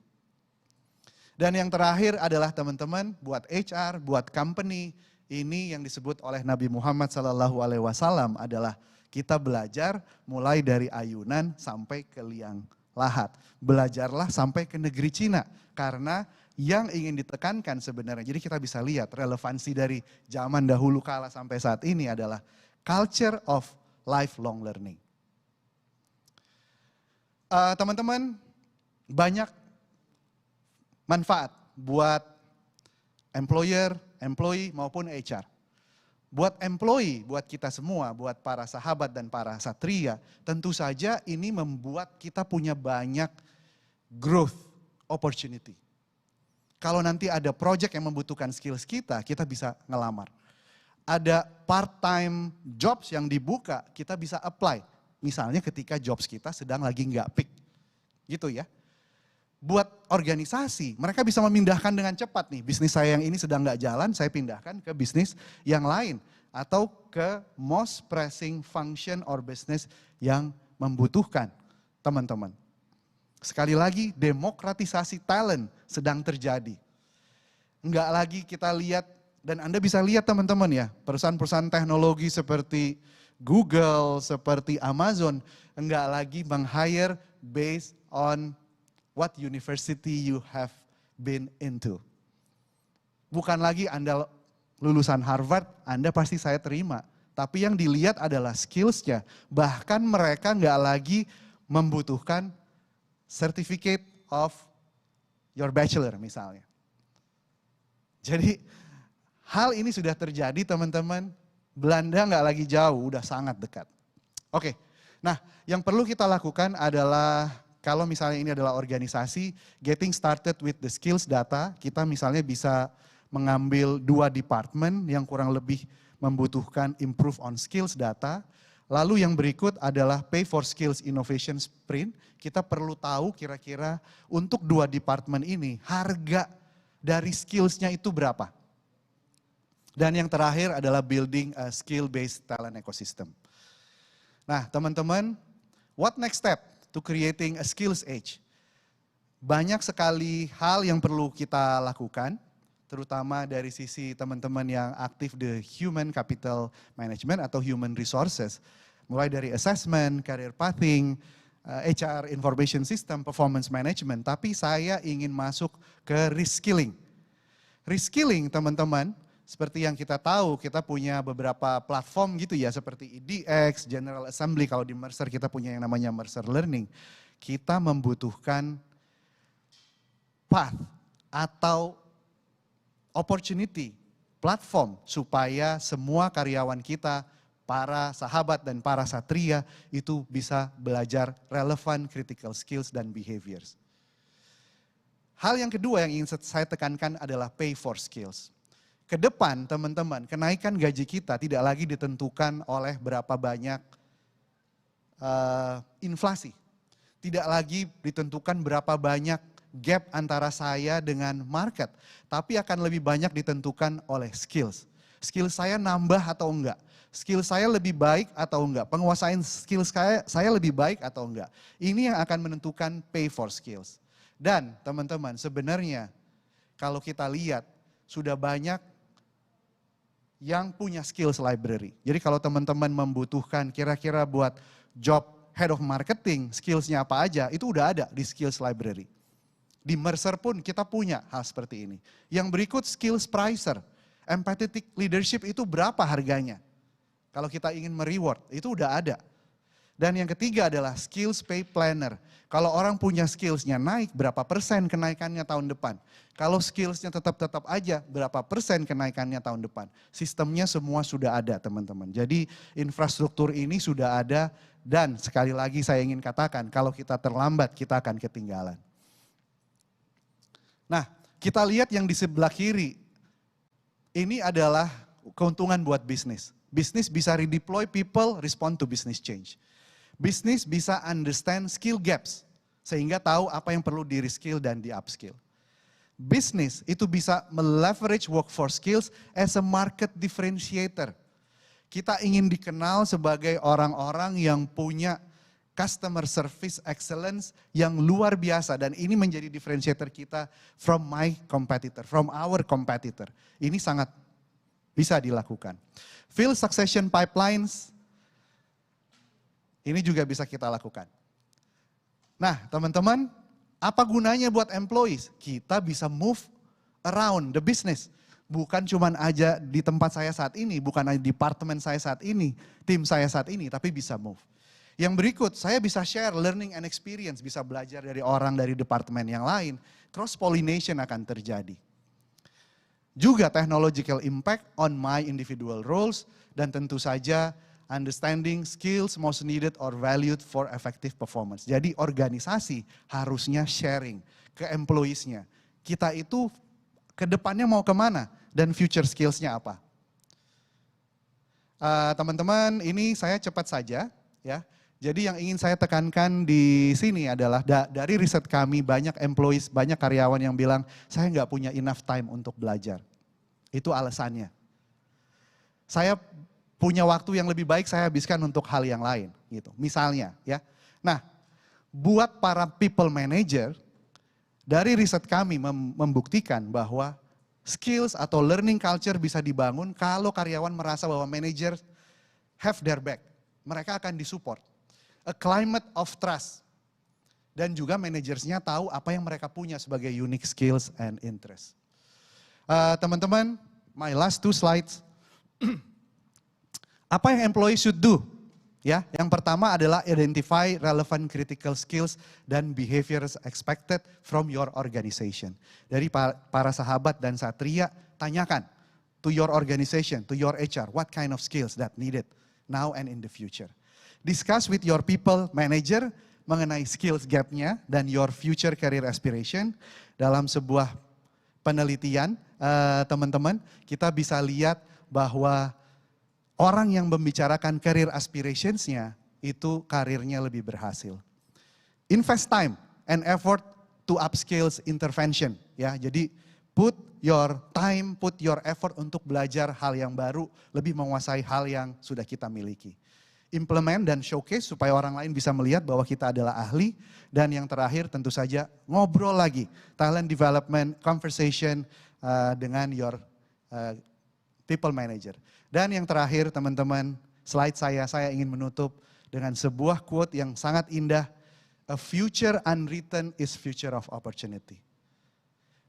Dan yang terakhir adalah teman-teman buat HR, buat company, ini yang disebut oleh Nabi Muhammad SAW adalah kita belajar mulai dari ayunan sampai ke liang lahat. Belajarlah sampai ke negeri Cina karena yang ingin ditekankan sebenarnya, jadi kita bisa lihat relevansi dari zaman dahulu kala sampai saat ini adalah culture of lifelong learning. Teman-teman, banyak manfaat buat employer, employee maupun HR. Buat employee, buat kita semua, buat para sahabat dan para satria, tentu saja ini membuat kita punya banyak growth opportunity. Kalau nanti ada project yang membutuhkan skills kita bisa ngelamar. Ada part-time jobs yang dibuka, kita bisa apply. Misalnya ketika jobs kita sedang lagi nggak peak. Gitu ya. Buat organisasi, mereka bisa memindahkan dengan cepat nih. Bisnis saya yang ini sedang nggak jalan, saya pindahkan ke bisnis yang lain. Atau ke most pressing function or business yang membutuhkan teman-teman. Sekali lagi, demokratisasi talent sedang terjadi. Enggak lagi kita lihat, dan Anda bisa lihat teman-teman ya, perusahaan-perusahaan teknologi seperti Google, seperti Amazon, enggak lagi meng-hire based on what university you have been into. Bukan lagi Anda lulusan Harvard, Anda pasti saya terima. Tapi yang dilihat adalah skills-nya. Bahkan mereka enggak lagi membutuhkan certificate of your bachelor misalnya. Jadi hal ini sudah terjadi teman-teman, Belanda nggak lagi jauh, udah sangat dekat. Oke, nah yang perlu kita lakukan adalah kalau misalnya ini adalah organisasi, getting started with the skills data, kita misalnya bisa mengambil 2 department yang kurang lebih membutuhkan improve on skills data. Lalu yang berikut adalah pay for skills innovation sprint, kita perlu tahu kira-kira untuk 2 department ini harga dari skills-nya itu berapa. Dan yang terakhir adalah building a skill-based talent ecosystem. Nah teman-teman, what next step to creating a skills age? Banyak sekali hal yang perlu kita lakukan, terutama dari sisi teman-teman yang aktif di human capital management atau human resources. Mulai dari assessment, career pathing, HR information system, performance management, tapi saya ingin masuk ke reskilling. Reskilling teman-teman, seperti yang kita tahu, kita punya beberapa platform gitu ya, seperti EDX, General Assembly, kalau di Mercer kita punya yang namanya Mercer Learning. Kita membutuhkan path atau opportunity, platform supaya semua karyawan kita, para sahabat dan para satria itu bisa belajar relevant critical skills dan behaviors. Hal yang kedua yang ingin saya tekankan adalah pay for skills. Ke depan teman-teman, kenaikan gaji kita tidak lagi ditentukan oleh berapa banyak inflasi. Tidak lagi ditentukan berapa banyak gap antara saya dengan market. Tapi akan lebih banyak ditentukan oleh skills. Skill saya nambah atau enggak. Skill saya lebih baik atau enggak. Penguasaan skill saya lebih baik atau enggak. Ini yang akan menentukan pay for skills. Dan teman-teman sebenarnya kalau kita lihat sudah banyak yang punya skills library. Jadi kalau teman-teman membutuhkan kira-kira buat job head of marketing, skillsnya apa aja, itu udah ada di skills library. Di Mercer pun kita punya hal seperti ini. Yang berikut skills pricer. Empathetic leadership itu berapa harganya? Kalau kita ingin mereward, itu udah ada. Dan yang ketiga adalah skills pay planner. Kalau orang punya skillsnya naik, berapa persen kenaikannya tahun depan? Kalau skillsnya tetap aja, berapa persen kenaikannya tahun depan? Sistemnya semua sudah ada teman-teman. Jadi infrastruktur ini sudah ada dan sekali lagi saya ingin katakan, kalau kita terlambat kita akan ketinggalan. Nah, kita lihat yang di sebelah kiri, ini adalah keuntungan buat bisnis. Bisnis bisa redeploy people, respond to business change. Bisnis bisa understand skill gaps, sehingga tahu apa yang perlu di reskill dan di upskill. Bisnis itu bisa meleverage workforce skills as a market differentiator. Kita ingin dikenal sebagai orang-orang yang punya customer service excellence yang luar biasa. Dan ini menjadi differentiator kita from my competitor, from our competitor. Ini sangat bisa dilakukan. Field succession pipelines, ini juga bisa kita lakukan. Nah teman-teman, Apa gunanya buat employees? Kita bisa move around the business. Bukan cuman aja di tempat saya saat ini, bukan aja di departemen saya saat ini, tim saya saat ini, tapi bisa move. Yang berikut, saya bisa share learning and experience, bisa belajar dari orang dari departemen yang lain, cross pollination akan terjadi. Juga technological impact on my individual roles, dan tentu saja understanding skills most needed or valued for effective performance. Jadi organisasi harusnya sharing ke employees-nya. Kita itu ke depannya mau kemana dan future skills-nya apa. Teman-teman, ini saya cepat saja ya. Jadi yang ingin saya tekankan di sini adalah dari riset kami banyak employees, banyak karyawan yang bilang saya nggak punya enough time untuk belajar. Itu alasannya. Saya punya waktu yang lebih baik saya habiskan untuk hal yang lain gitu. Misalnya ya. Nah, buat para people manager dari riset kami membuktikan bahwa skills atau learning culture bisa dibangun kalau karyawan merasa bahwa manager have their back. Mereka akan disupport. A climate of trust. Dan juga manajersnya tahu apa yang mereka punya sebagai unique skills and interest. Teman-teman, my last 2 slides. Apa yang employee should do? Ya, yang pertama adalah identify relevant critical skills dan behaviors expected from your organization. Dari para sahabat dan satria, tanyakan to your organization, to your HR, what kind of skills that needed now and in the future. Discuss with your people manager mengenai skills gap-nya dan your future career aspiration. Dalam sebuah penelitian, teman-teman, kita bisa lihat bahwa orang yang membicarakan career aspirations-nya itu karirnya lebih berhasil. Invest time and effort to upskills intervention. Ya, jadi put your time, put your effort untuk belajar hal yang baru, lebih menguasai hal yang sudah kita miliki. Implement dan showcase supaya orang lain bisa melihat bahwa kita adalah ahli. Dan yang terakhir tentu saja ngobrol lagi. Talent development, conversation dengan your people manager. Dan yang terakhir teman-teman, slide saya ingin menutup dengan sebuah quote yang sangat indah. A future unwritten is future of opportunity.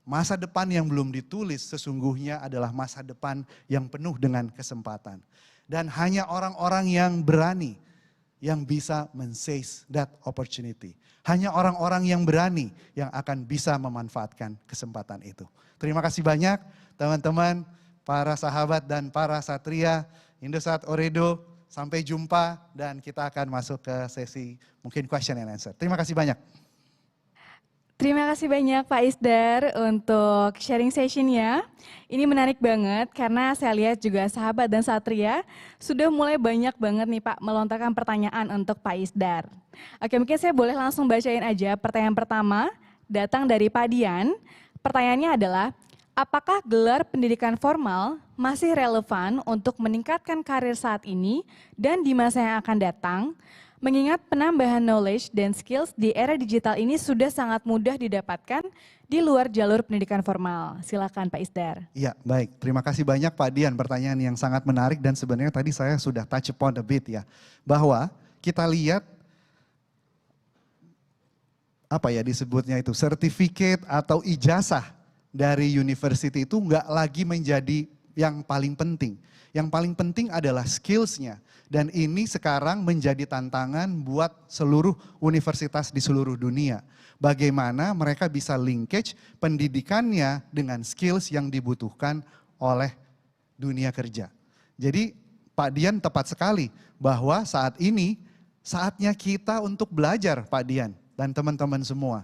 Masa depan yang belum ditulis sesungguhnya adalah masa depan yang penuh dengan kesempatan. Dan hanya orang-orang yang berani yang bisa men-seize that opportunity. Hanya orang-orang yang berani yang akan bisa memanfaatkan kesempatan itu. Terima kasih banyak teman-teman, para sahabat dan para satria, Indosat Ooredoo. Sampai jumpa dan kita akan masuk ke sesi mungkin question and answer. Terima kasih banyak. Terima kasih banyak Pak Isdar untuk sharing sessionnya. Ini menarik banget karena saya lihat juga sahabat dan satria sudah mulai banyak banget nih Pak melontarkan pertanyaan untuk Pak Isdar. Oke, mungkin saya boleh langsung bacain aja pertanyaan pertama datang dari Pak Dian. Pertanyaannya adalah, apakah gelar pendidikan formal masih relevan untuk meningkatkan karir saat ini dan di masa yang akan datang? Mengingat penambahan knowledge dan skills di era digital ini sudah sangat mudah didapatkan di luar jalur pendidikan formal. Silakan Pak Isdar. Iya, baik. Terima kasih banyak Pak Dian, pertanyaan yang sangat menarik dan sebenarnya tadi saya sudah touch upon a bit ya. Bahwa kita lihat apa ya disebutnya itu, sertifikat atau ijazah dari university itu nggak lagi menjadi yang paling penting. Yang paling penting adalah skills-nya. Dan ini sekarang menjadi tantangan buat seluruh universitas di seluruh dunia. Bagaimana mereka bisa linkage pendidikannya dengan skills yang dibutuhkan oleh dunia kerja. Jadi Pak Dian tepat sekali bahwa saat ini saatnya kita untuk belajar Pak Dian dan teman-teman semua.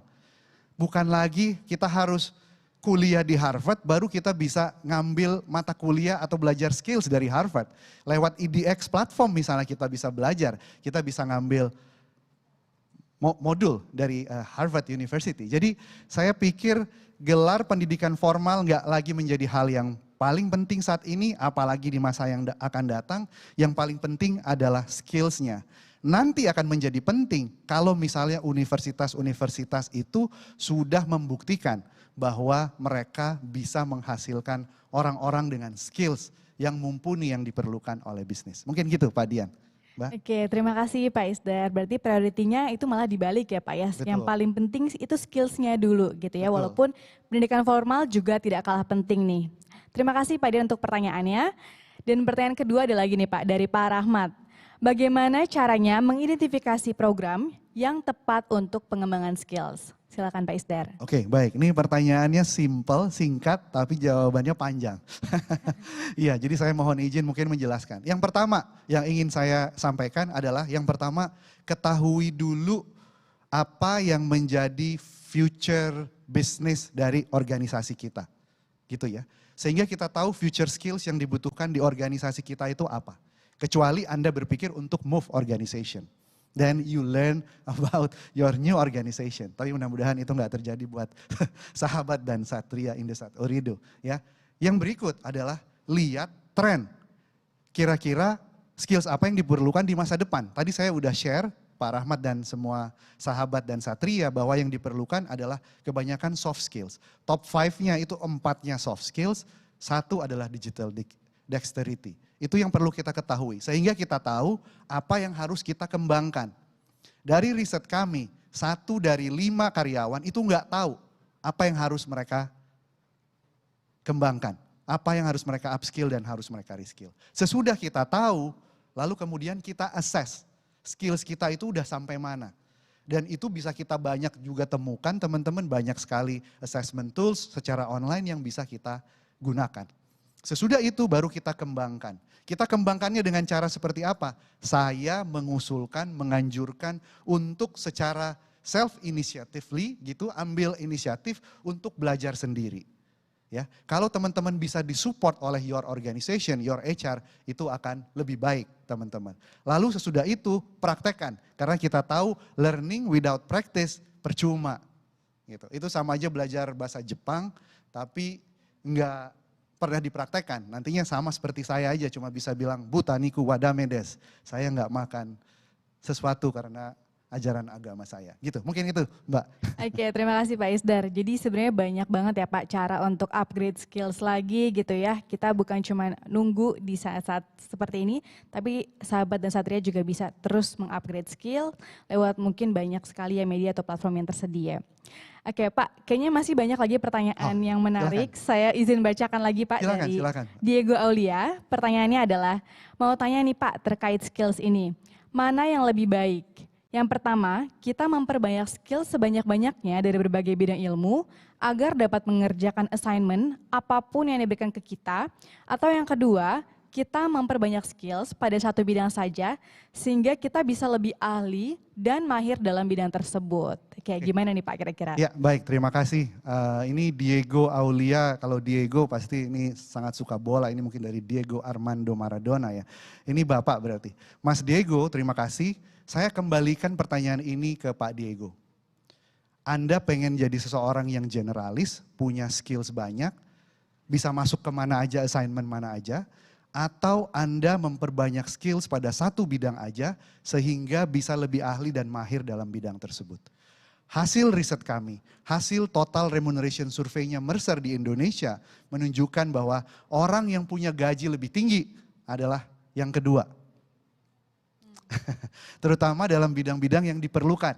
Bukan lagi kita harus kuliah di Harvard, baru kita bisa ngambil mata kuliah atau belajar skills dari Harvard. Lewat EDX platform misalnya kita bisa belajar, kita bisa ngambil modul dari Harvard University. Jadi saya pikir gelar pendidikan formal nggak lagi menjadi hal yang paling penting saat ini, apalagi di masa yang akan datang. Yang paling penting adalah skills-nya. Nanti akan menjadi penting kalau misalnya universitas-universitas itu sudah membuktikan bahwa mereka bisa menghasilkan orang-orang dengan skills yang mumpuni yang diperlukan oleh bisnis. Mungkin gitu Pak Dian. Mbak. Oke, terima kasih Pak Isdar. Berarti prioritinya itu malah dibalik ya Pak ya. Yang Betul, paling penting itu skills-nya dulu gitu ya. betul. Walaupun pendidikan formal juga tidak kalah penting nih. Terima kasih Pak Dir untuk pertanyaannya. Dan pertanyaan kedua ada lagi nih Pak dari Pak Rahmat. Bagaimana caranya mengidentifikasi program yang tepat untuk pengembangan skills? Silakan Pak Isdar. Oke, baik. Ini pertanyaannya simple, singkat, tapi jawabannya panjang. Iya, jadi saya mohon izin mungkin menjelaskan. Yang pertama yang ingin saya sampaikan adalah yang pertama ketahui dulu apa yang menjadi future business dari organisasi kita. Gitu ya. Sehingga kita tahu future skills yang dibutuhkan di organisasi kita itu apa. Kecuali Anda berpikir untuk move organization. Then you learn about your new organization. Tapi mudah-mudahan itu nggak terjadi buat sahabat dan Satria Indosat Orido. Ya. Yang berikut adalah lihat tren. Kira-kira skills apa yang diperlukan di masa depan. Tadi saya udah share Pak Rahmat dan semua sahabat dan Satria bahwa yang diperlukan adalah kebanyakan soft skills. Top 5-nya itu 4-nya soft skills, 1 adalah digital dexterity. Itu yang perlu kita ketahui, sehingga kita tahu apa yang harus kita kembangkan. Dari riset kami, 1 dari 5 karyawan itu nggak tahu apa yang harus mereka kembangkan. Apa yang harus mereka upskill dan harus mereka reskill. Sesudah kita tahu, lalu kemudian kita assess. Skills kita itu udah sampai mana. Dan itu bisa kita banyak juga temukan, teman-teman banyak sekali assessment tools secara online yang bisa kita gunakan. Sesudah itu baru kita kembangkan. Kita kembangkannya dengan cara seperti apa? Saya mengusulkan, menganjurkan untuk secara self-initiatively gitu, ambil inisiatif untuk belajar sendiri. Ya, kalau teman-teman bisa disupport oleh your organization, your HR, itu akan lebih baik teman-teman. Lalu sesudah itu praktekkan, karena kita tahu learning without practice percuma. Gitu. Itu sama aja belajar bahasa Jepang, tapi nggak pernah dipraktekkan. Nantinya sama seperti saya aja, cuma bisa bilang butaniku wadamedes. Saya nggak makan sesuatu karena ajaran agama saya. Gitu, mungkin itu Mbak. Oke, terima kasih Pak Isdar. Jadi sebenarnya banyak banget ya Pak cara untuk upgrade skills lagi gitu ya. Kita bukan cuma nunggu di saat-saat seperti ini, tapi sahabat dan Satria juga bisa terus mengupgrade skill lewat mungkin banyak sekali ya media atau platform yang tersedia. Oke Pak, kayaknya masih banyak lagi pertanyaan yang menarik. Silakan. Saya izin bacakan lagi Pak dari Silakan. Diego Aulia. Pertanyaannya adalah, mau tanya nih Pak terkait skills ini. Mana yang lebih baik? Yang pertama, kita memperbanyak skill sebanyak-banyaknya dari berbagai bidang ilmu agar dapat mengerjakan assignment apapun yang diberikan ke kita. Atau yang kedua, kita memperbanyak skills pada satu bidang saja sehingga kita bisa lebih ahli dan mahir dalam bidang tersebut. Kayak gimana nih Pak kira-kira? Ya baik, terima kasih. Ini Diego Aulia, kalau Diego pasti ini sangat suka bola, ini mungkin dari Diego Armando Maradona ya. Ini Bapak berarti. Mas Diego, terima kasih. Saya kembalikan pertanyaan ini ke Pak Diego. Anda pengen jadi seseorang yang generalis, punya skills banyak, bisa masuk kemana aja, assignment mana aja, atau Anda memperbanyak skills pada satu bidang aja sehingga bisa lebih ahli dan mahir dalam bidang tersebut. Hasil riset kami, hasil total remuneration survei-nya Mercer di Indonesia menunjukkan bahwa orang yang punya gaji lebih tinggi adalah yang kedua. Terutama dalam bidang-bidang yang diperlukan.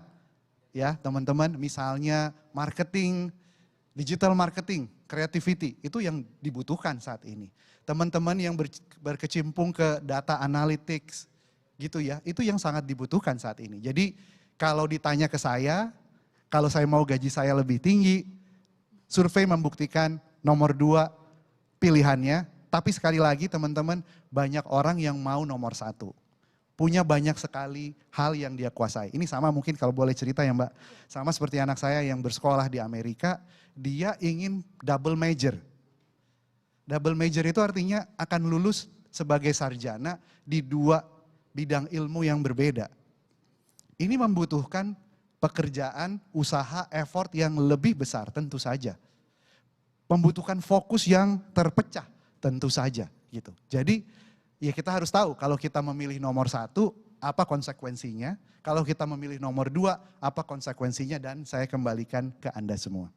Ya, teman-teman, misalnya marketing, digital marketing, creativity, itu yang dibutuhkan saat ini. Teman-teman yang berkecimpung ke data analytics, gitu ya, itu yang sangat dibutuhkan saat ini. Jadi kalau ditanya ke saya, kalau saya mau gaji saya lebih tinggi, survei membuktikan nomor 2 pilihannya, tapi sekali lagi teman-teman, banyak orang yang mau nomor 1. Punya banyak sekali hal yang dia kuasai. Ini sama mungkin kalau boleh cerita ya Mbak. Sama seperti anak saya yang bersekolah di Amerika, dia ingin double major. Double major itu artinya akan lulus sebagai sarjana di 2 bidang ilmu yang berbeda. Ini membutuhkan pekerjaan, usaha, effort yang lebih besar tentu saja. Membutuhkan fokus yang terpecah tentu saja gitu. Jadi ya kita harus tahu kalau kita memilih nomor 1 apa konsekuensinya, kalau kita memilih nomor 2 apa konsekuensinya dan saya kembalikan ke Anda semua.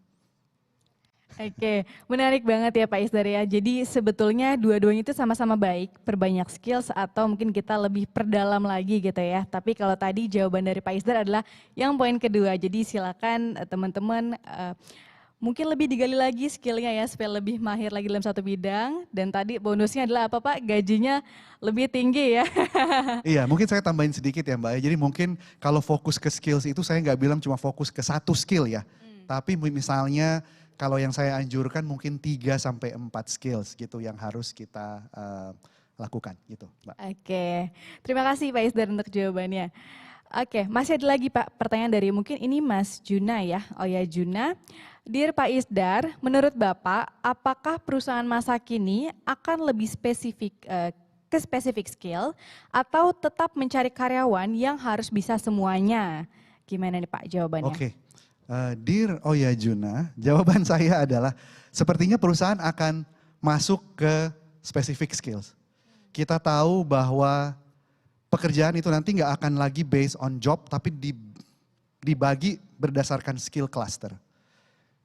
Oke, menarik banget ya Pak Isdar ya. Jadi sebetulnya dua-duanya itu sama-sama baik, perbanyak skills atau mungkin kita lebih perdalam lagi gitu ya. Tapi kalau tadi jawaban dari Pak Isdar adalah yang poin kedua. Jadi silakan teman-teman mungkin lebih digali lagi skillnya ya supaya lebih mahir lagi dalam satu bidang. Dan tadi bonusnya adalah apa Pak? Gajinya lebih tinggi ya. Iya, mungkin saya tambahin sedikit ya Mbak ya. Jadi mungkin kalau fokus ke skills itu saya nggak bilang cuma fokus ke satu skill ya. Tapi misalnya kalau yang saya anjurkan mungkin 3 sampai 4 skills gitu yang harus kita lakukan gitu Mbak. Oke, terima kasih Pak Isdar untuk jawabannya. Oke, masih ada lagi Pak pertanyaan dari mungkin ini Mas Juna ya. Oh ya Juna, Dear Pak Isdar, menurut Bapak apakah perusahaan masa kini akan lebih spesifik ke spesifik skill atau tetap mencari karyawan yang harus bisa semuanya? Gimana nih Pak jawabannya? Oke, Dear Oya Juna, jawaban saya adalah sepertinya perusahaan akan masuk ke specific skills. Kita tahu bahwa pekerjaan itu nanti nggak akan lagi based on job, tapi dibagi berdasarkan skill cluster.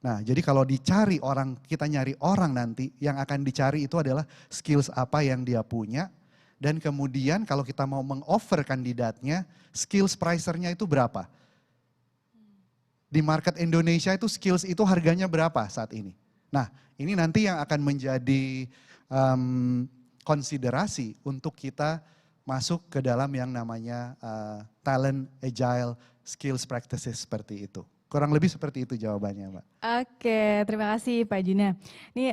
Nah, jadi kalau dicari orang, kita nyari orang nanti, yang akan dicari itu adalah skills apa yang dia punya, dan kemudian kalau kita mau meng-offer kandidatnya, skills pricernya itu berapa. Di market Indonesia itu skills itu harganya berapa saat ini. Nah ini nanti yang akan menjadi konsiderasi untuk kita masuk ke dalam yang namanya talent agile skills practices seperti itu. Kurang lebih seperti itu jawabannya Mbak. Oke, terima kasih Pak Juna. Ini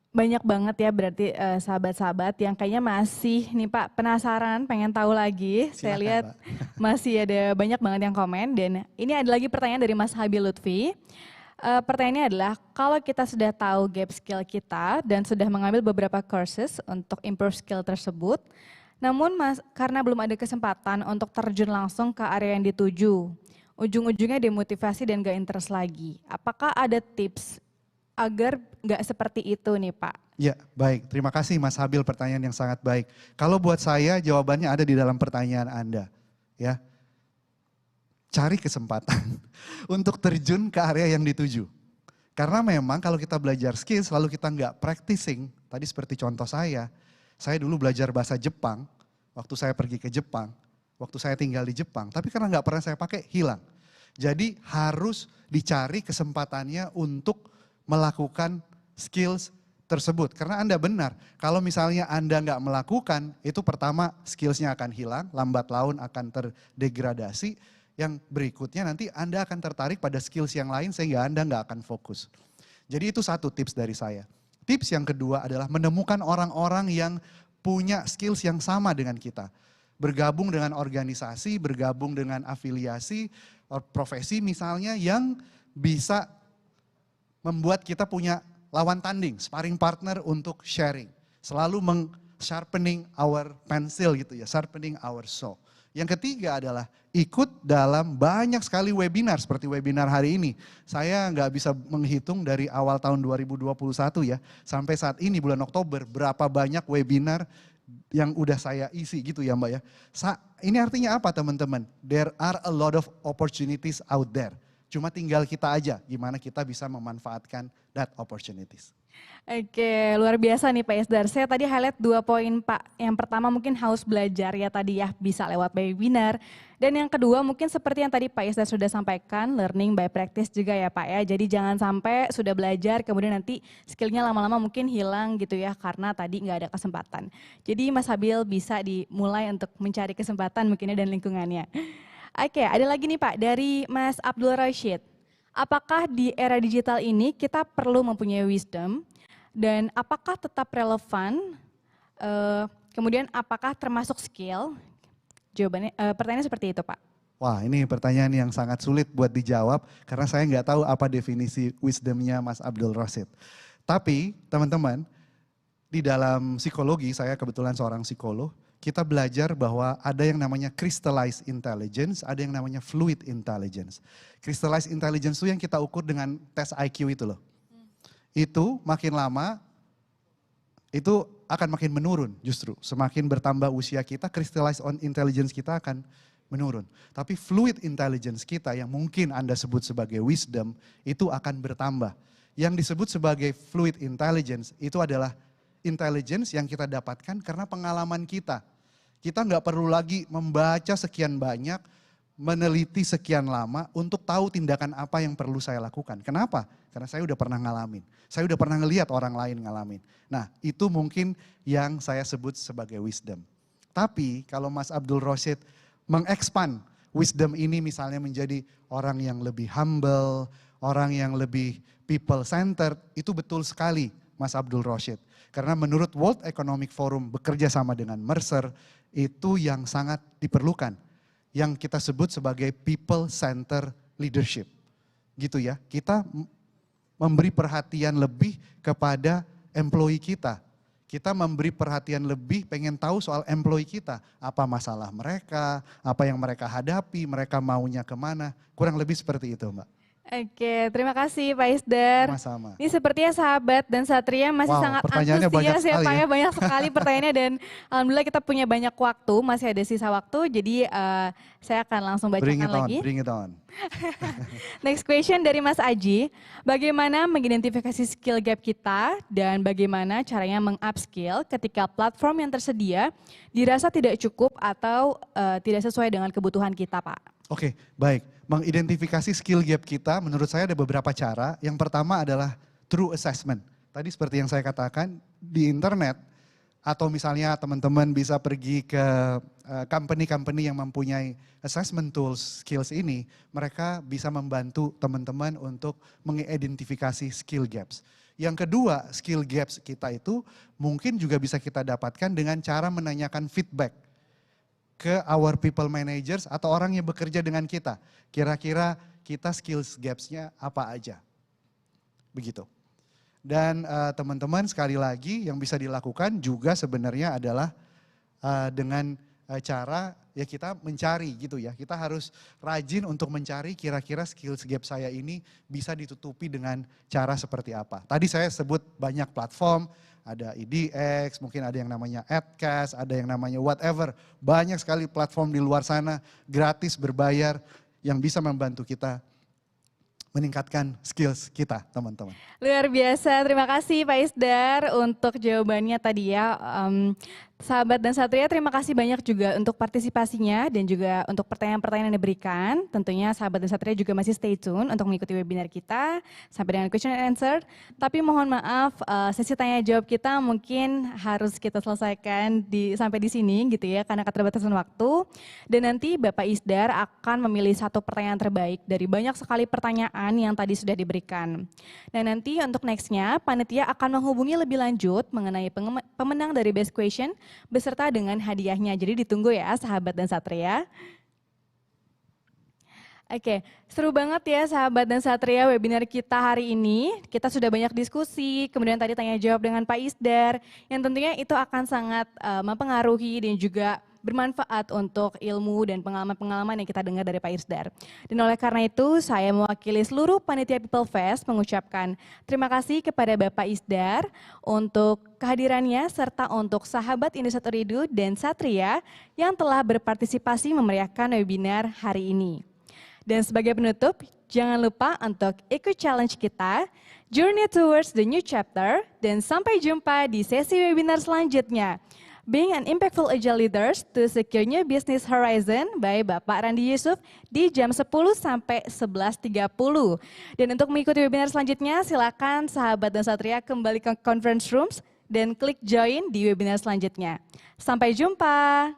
banyak banget ya berarti sahabat-sahabat yang kayaknya masih nih Pak penasaran, pengen tahu lagi. Silakan, Saya lihat Mbak. masih ada banyak banget yang komen dan ini ada lagi pertanyaan dari Mas Habil Lutfi. Pertanyaannya adalah kalau kita sudah tahu gap skill kita dan sudah mengambil beberapa courses untuk improve skill tersebut, namun karena belum ada kesempatan untuk terjun langsung ke area yang dituju, ujung-ujungnya demotivasi dan gak interest lagi. Apakah ada tips agar nggak seperti itu nih Pak? Ya baik, terima kasih Mas Habil pertanyaan yang sangat baik. Kalau buat saya jawabannya ada di dalam pertanyaan Anda. Ya, cari kesempatan untuk terjun ke area yang dituju. Karena memang kalau kita belajar skills lalu kita nggak practicing, tadi seperti contoh saya dulu belajar bahasa Jepang, waktu saya pergi ke Jepang, waktu saya tinggal di Jepang, tapi karena nggak pernah saya pakai hilang. Jadi harus dicari kesempatannya untuk melakukan skills tersebut. Karena Anda benar, kalau misalnya Anda nggak melakukan, itu pertama skillsnya akan hilang, lambat laun akan terdegradasi. Yang berikutnya nanti Anda akan tertarik pada skills yang lain sehingga Anda nggak akan fokus. Jadi itu satu tips dari saya. Tips yang kedua adalah menemukan orang-orang yang punya skills yang sama dengan kita. Bergabung dengan organisasi, bergabung dengan afiliasi, profesi misalnya yang bisa membuat kita punya lawan tanding, sparring partner untuk sharing. Selalu sharpening our pencil gitu ya, sharpening our saw. Yang ketiga adalah ikut dalam banyak sekali webinar seperti webinar hari ini. Saya nggak bisa menghitung dari awal tahun 2021 ya, sampai saat ini bulan Oktober berapa banyak webinar yang udah saya isi gitu ya Mbak ya. Ini artinya apa teman-teman? There are a lot of opportunities out there. Cuma tinggal kita aja gimana kita bisa memanfaatkan that opportunities. Oke, luar biasa nih Pak Isdar. Saya tadi highlight 2 poin Pak. Yang pertama mungkin haus belajar ya tadi ya, bisa lewat webinar. Dan yang kedua mungkin seperti yang tadi Pak Isdar sudah sampaikan, learning by practice juga ya Pak ya. Jadi jangan sampai sudah belajar kemudian nanti skillnya lama-lama mungkin hilang gitu ya karena tadi nggak ada kesempatan. Jadi Mas Habil bisa dimulai untuk mencari kesempatan mungkinnya dan lingkungannya. Oke, ada lagi nih Pak dari Mas Abdul Rashid. Apakah di era digital ini kita perlu mempunyai wisdom dan apakah tetap relevan? Kemudian apakah termasuk skill? Jawabannya, pertanyaannya seperti itu Pak. Wah ini pertanyaan yang sangat sulit buat dijawab karena saya nggak tahu apa definisi wisdomnya Mas Abdul Rashid. Tapi teman-teman, di dalam psikologi, saya kebetulan seorang psikolog, kita belajar bahwa ada yang namanya crystallized intelligence, ada yang namanya fluid intelligence. Crystallized intelligence itu yang kita ukur dengan tes IQ itu loh. Itu makin lama, itu akan makin menurun justru. Semakin bertambah usia kita, crystallized intelligence kita akan menurun. Tapi fluid intelligence kita yang mungkin Anda sebut sebagai wisdom, itu akan bertambah. Yang disebut sebagai fluid intelligence itu adalah intelligence yang kita dapatkan karena pengalaman kita. Kita nggak perlu lagi membaca sekian banyak, meneliti sekian lama untuk tahu tindakan apa yang perlu saya lakukan. Kenapa? Karena saya udah pernah ngalamin. Saya udah pernah ngelihat orang lain ngalamin. Nah, itu mungkin yang saya sebut sebagai wisdom. Tapi kalau Mas Abdul Rosyid mengekspand wisdom ini misalnya menjadi orang yang lebih humble, orang yang lebih people centered, itu betul sekali Mas Abdul Rosyid. Karena menurut World Economic Forum bekerja sama dengan Mercer, itu yang sangat diperlukan. Yang kita sebut sebagai people center leadership. Gitu ya, kita memberi perhatian lebih kepada employee kita. Kita memberi perhatian lebih, pengen tahu soal employee kita. Apa masalah mereka, apa yang mereka hadapi, mereka maunya kemana. Kurang lebih seperti itu Mbak. Oke, terima kasih Pak Isdar. Sama-sama. Ini sepertinya sahabat dan Satria masih sangat pertanyaannya banyak antusias ya sekali Pak ya. ya. Banyak sekali pertanyaannya dan alhamdulillah kita punya banyak waktu, masih ada sisa waktu. Jadi saya akan langsung bacakan lagi. Bring it on. Next question dari Mas Aji, bagaimana mengidentifikasi skill gap kita dan bagaimana caranya meng-upskill ketika platform yang tersedia dirasa tidak cukup atau tidak sesuai dengan kebutuhan kita Pak? Oke, baik. Mengidentifikasi skill gap kita menurut saya ada beberapa cara. Yang pertama adalah true assessment. Tadi seperti yang saya katakan di internet atau misalnya teman-teman bisa pergi ke company-company yang mempunyai assessment tools skills ini, mereka bisa membantu teman-teman untuk mengidentifikasi skill gaps. Yang kedua, skill gaps kita itu mungkin juga bisa kita dapatkan dengan cara menanyakan feedback ke our people managers atau orang yang bekerja dengan kita. Kira-kira kita skills gaps-nya apa aja. Begitu. Dan teman-teman sekali lagi yang bisa dilakukan juga sebenarnya adalah dengan cara ya kita mencari gitu ya. Kita harus rajin untuk mencari kira-kira skills gap saya ini bisa ditutupi dengan cara seperti apa. Tadi saya sebut banyak platform, ada EDX, mungkin ada yang namanya Adcast, ada yang namanya whatever. Banyak sekali platform di luar sana, gratis, berbayar, yang bisa membantu kita meningkatkan skills kita, teman-teman. Luar biasa, terima kasih Pak Isdar untuk jawabannya tadi ya. Sahabat dan Satria, terima kasih banyak juga untuk partisipasinya dan juga untuk pertanyaan-pertanyaan yang diberikan. Tentunya sahabat dan Satria juga masih stay tune untuk mengikuti webinar kita sampai dengan question and answer. Tapi mohon maaf, sesi tanya jawab kita mungkin harus kita selesaikan sampai di sini gitu ya, karena keterbatasan waktu. Dan nanti Bapak Isdar akan memilih satu pertanyaan terbaik dari banyak sekali pertanyaan yang tadi sudah diberikan. Dan nanti untuk nextnya, panitia akan menghubungi lebih lanjut mengenai pemenang dari best question beserta dengan hadiahnya. Jadi ditunggu ya sahabat dan Satria. Oke, seru banget ya sahabat dan Satria webinar kita hari ini. Kita sudah banyak diskusi, kemudian tadi tanya jawab dengan Pak Isdar, yang tentunya itu akan sangat mempengaruhi dan juga bermanfaat untuk ilmu dan pengalaman-pengalaman yang kita dengar dari Pak Isdar. Dan oleh karena itu saya mewakili seluruh panitia People Fest mengucapkan terima kasih kepada Bapak Isdar untuk kehadirannya serta untuk sahabat Indosat Ooredoo dan Satria yang telah berpartisipasi memeriahkan webinar hari ini. Dan sebagai penutup, jangan lupa untuk ikut challenge kita, Journey Towards the New Chapter, dan sampai jumpa di sesi webinar selanjutnya. Being an Impactful Agile Leaders to Secure New Business Horizon by Bapak Randi Yusuf di jam 10 sampai 11.30. Dan untuk mengikuti webinar selanjutnya, silakan sahabat dan Satria kembali ke conference rooms dan klik join di webinar selanjutnya. Sampai jumpa.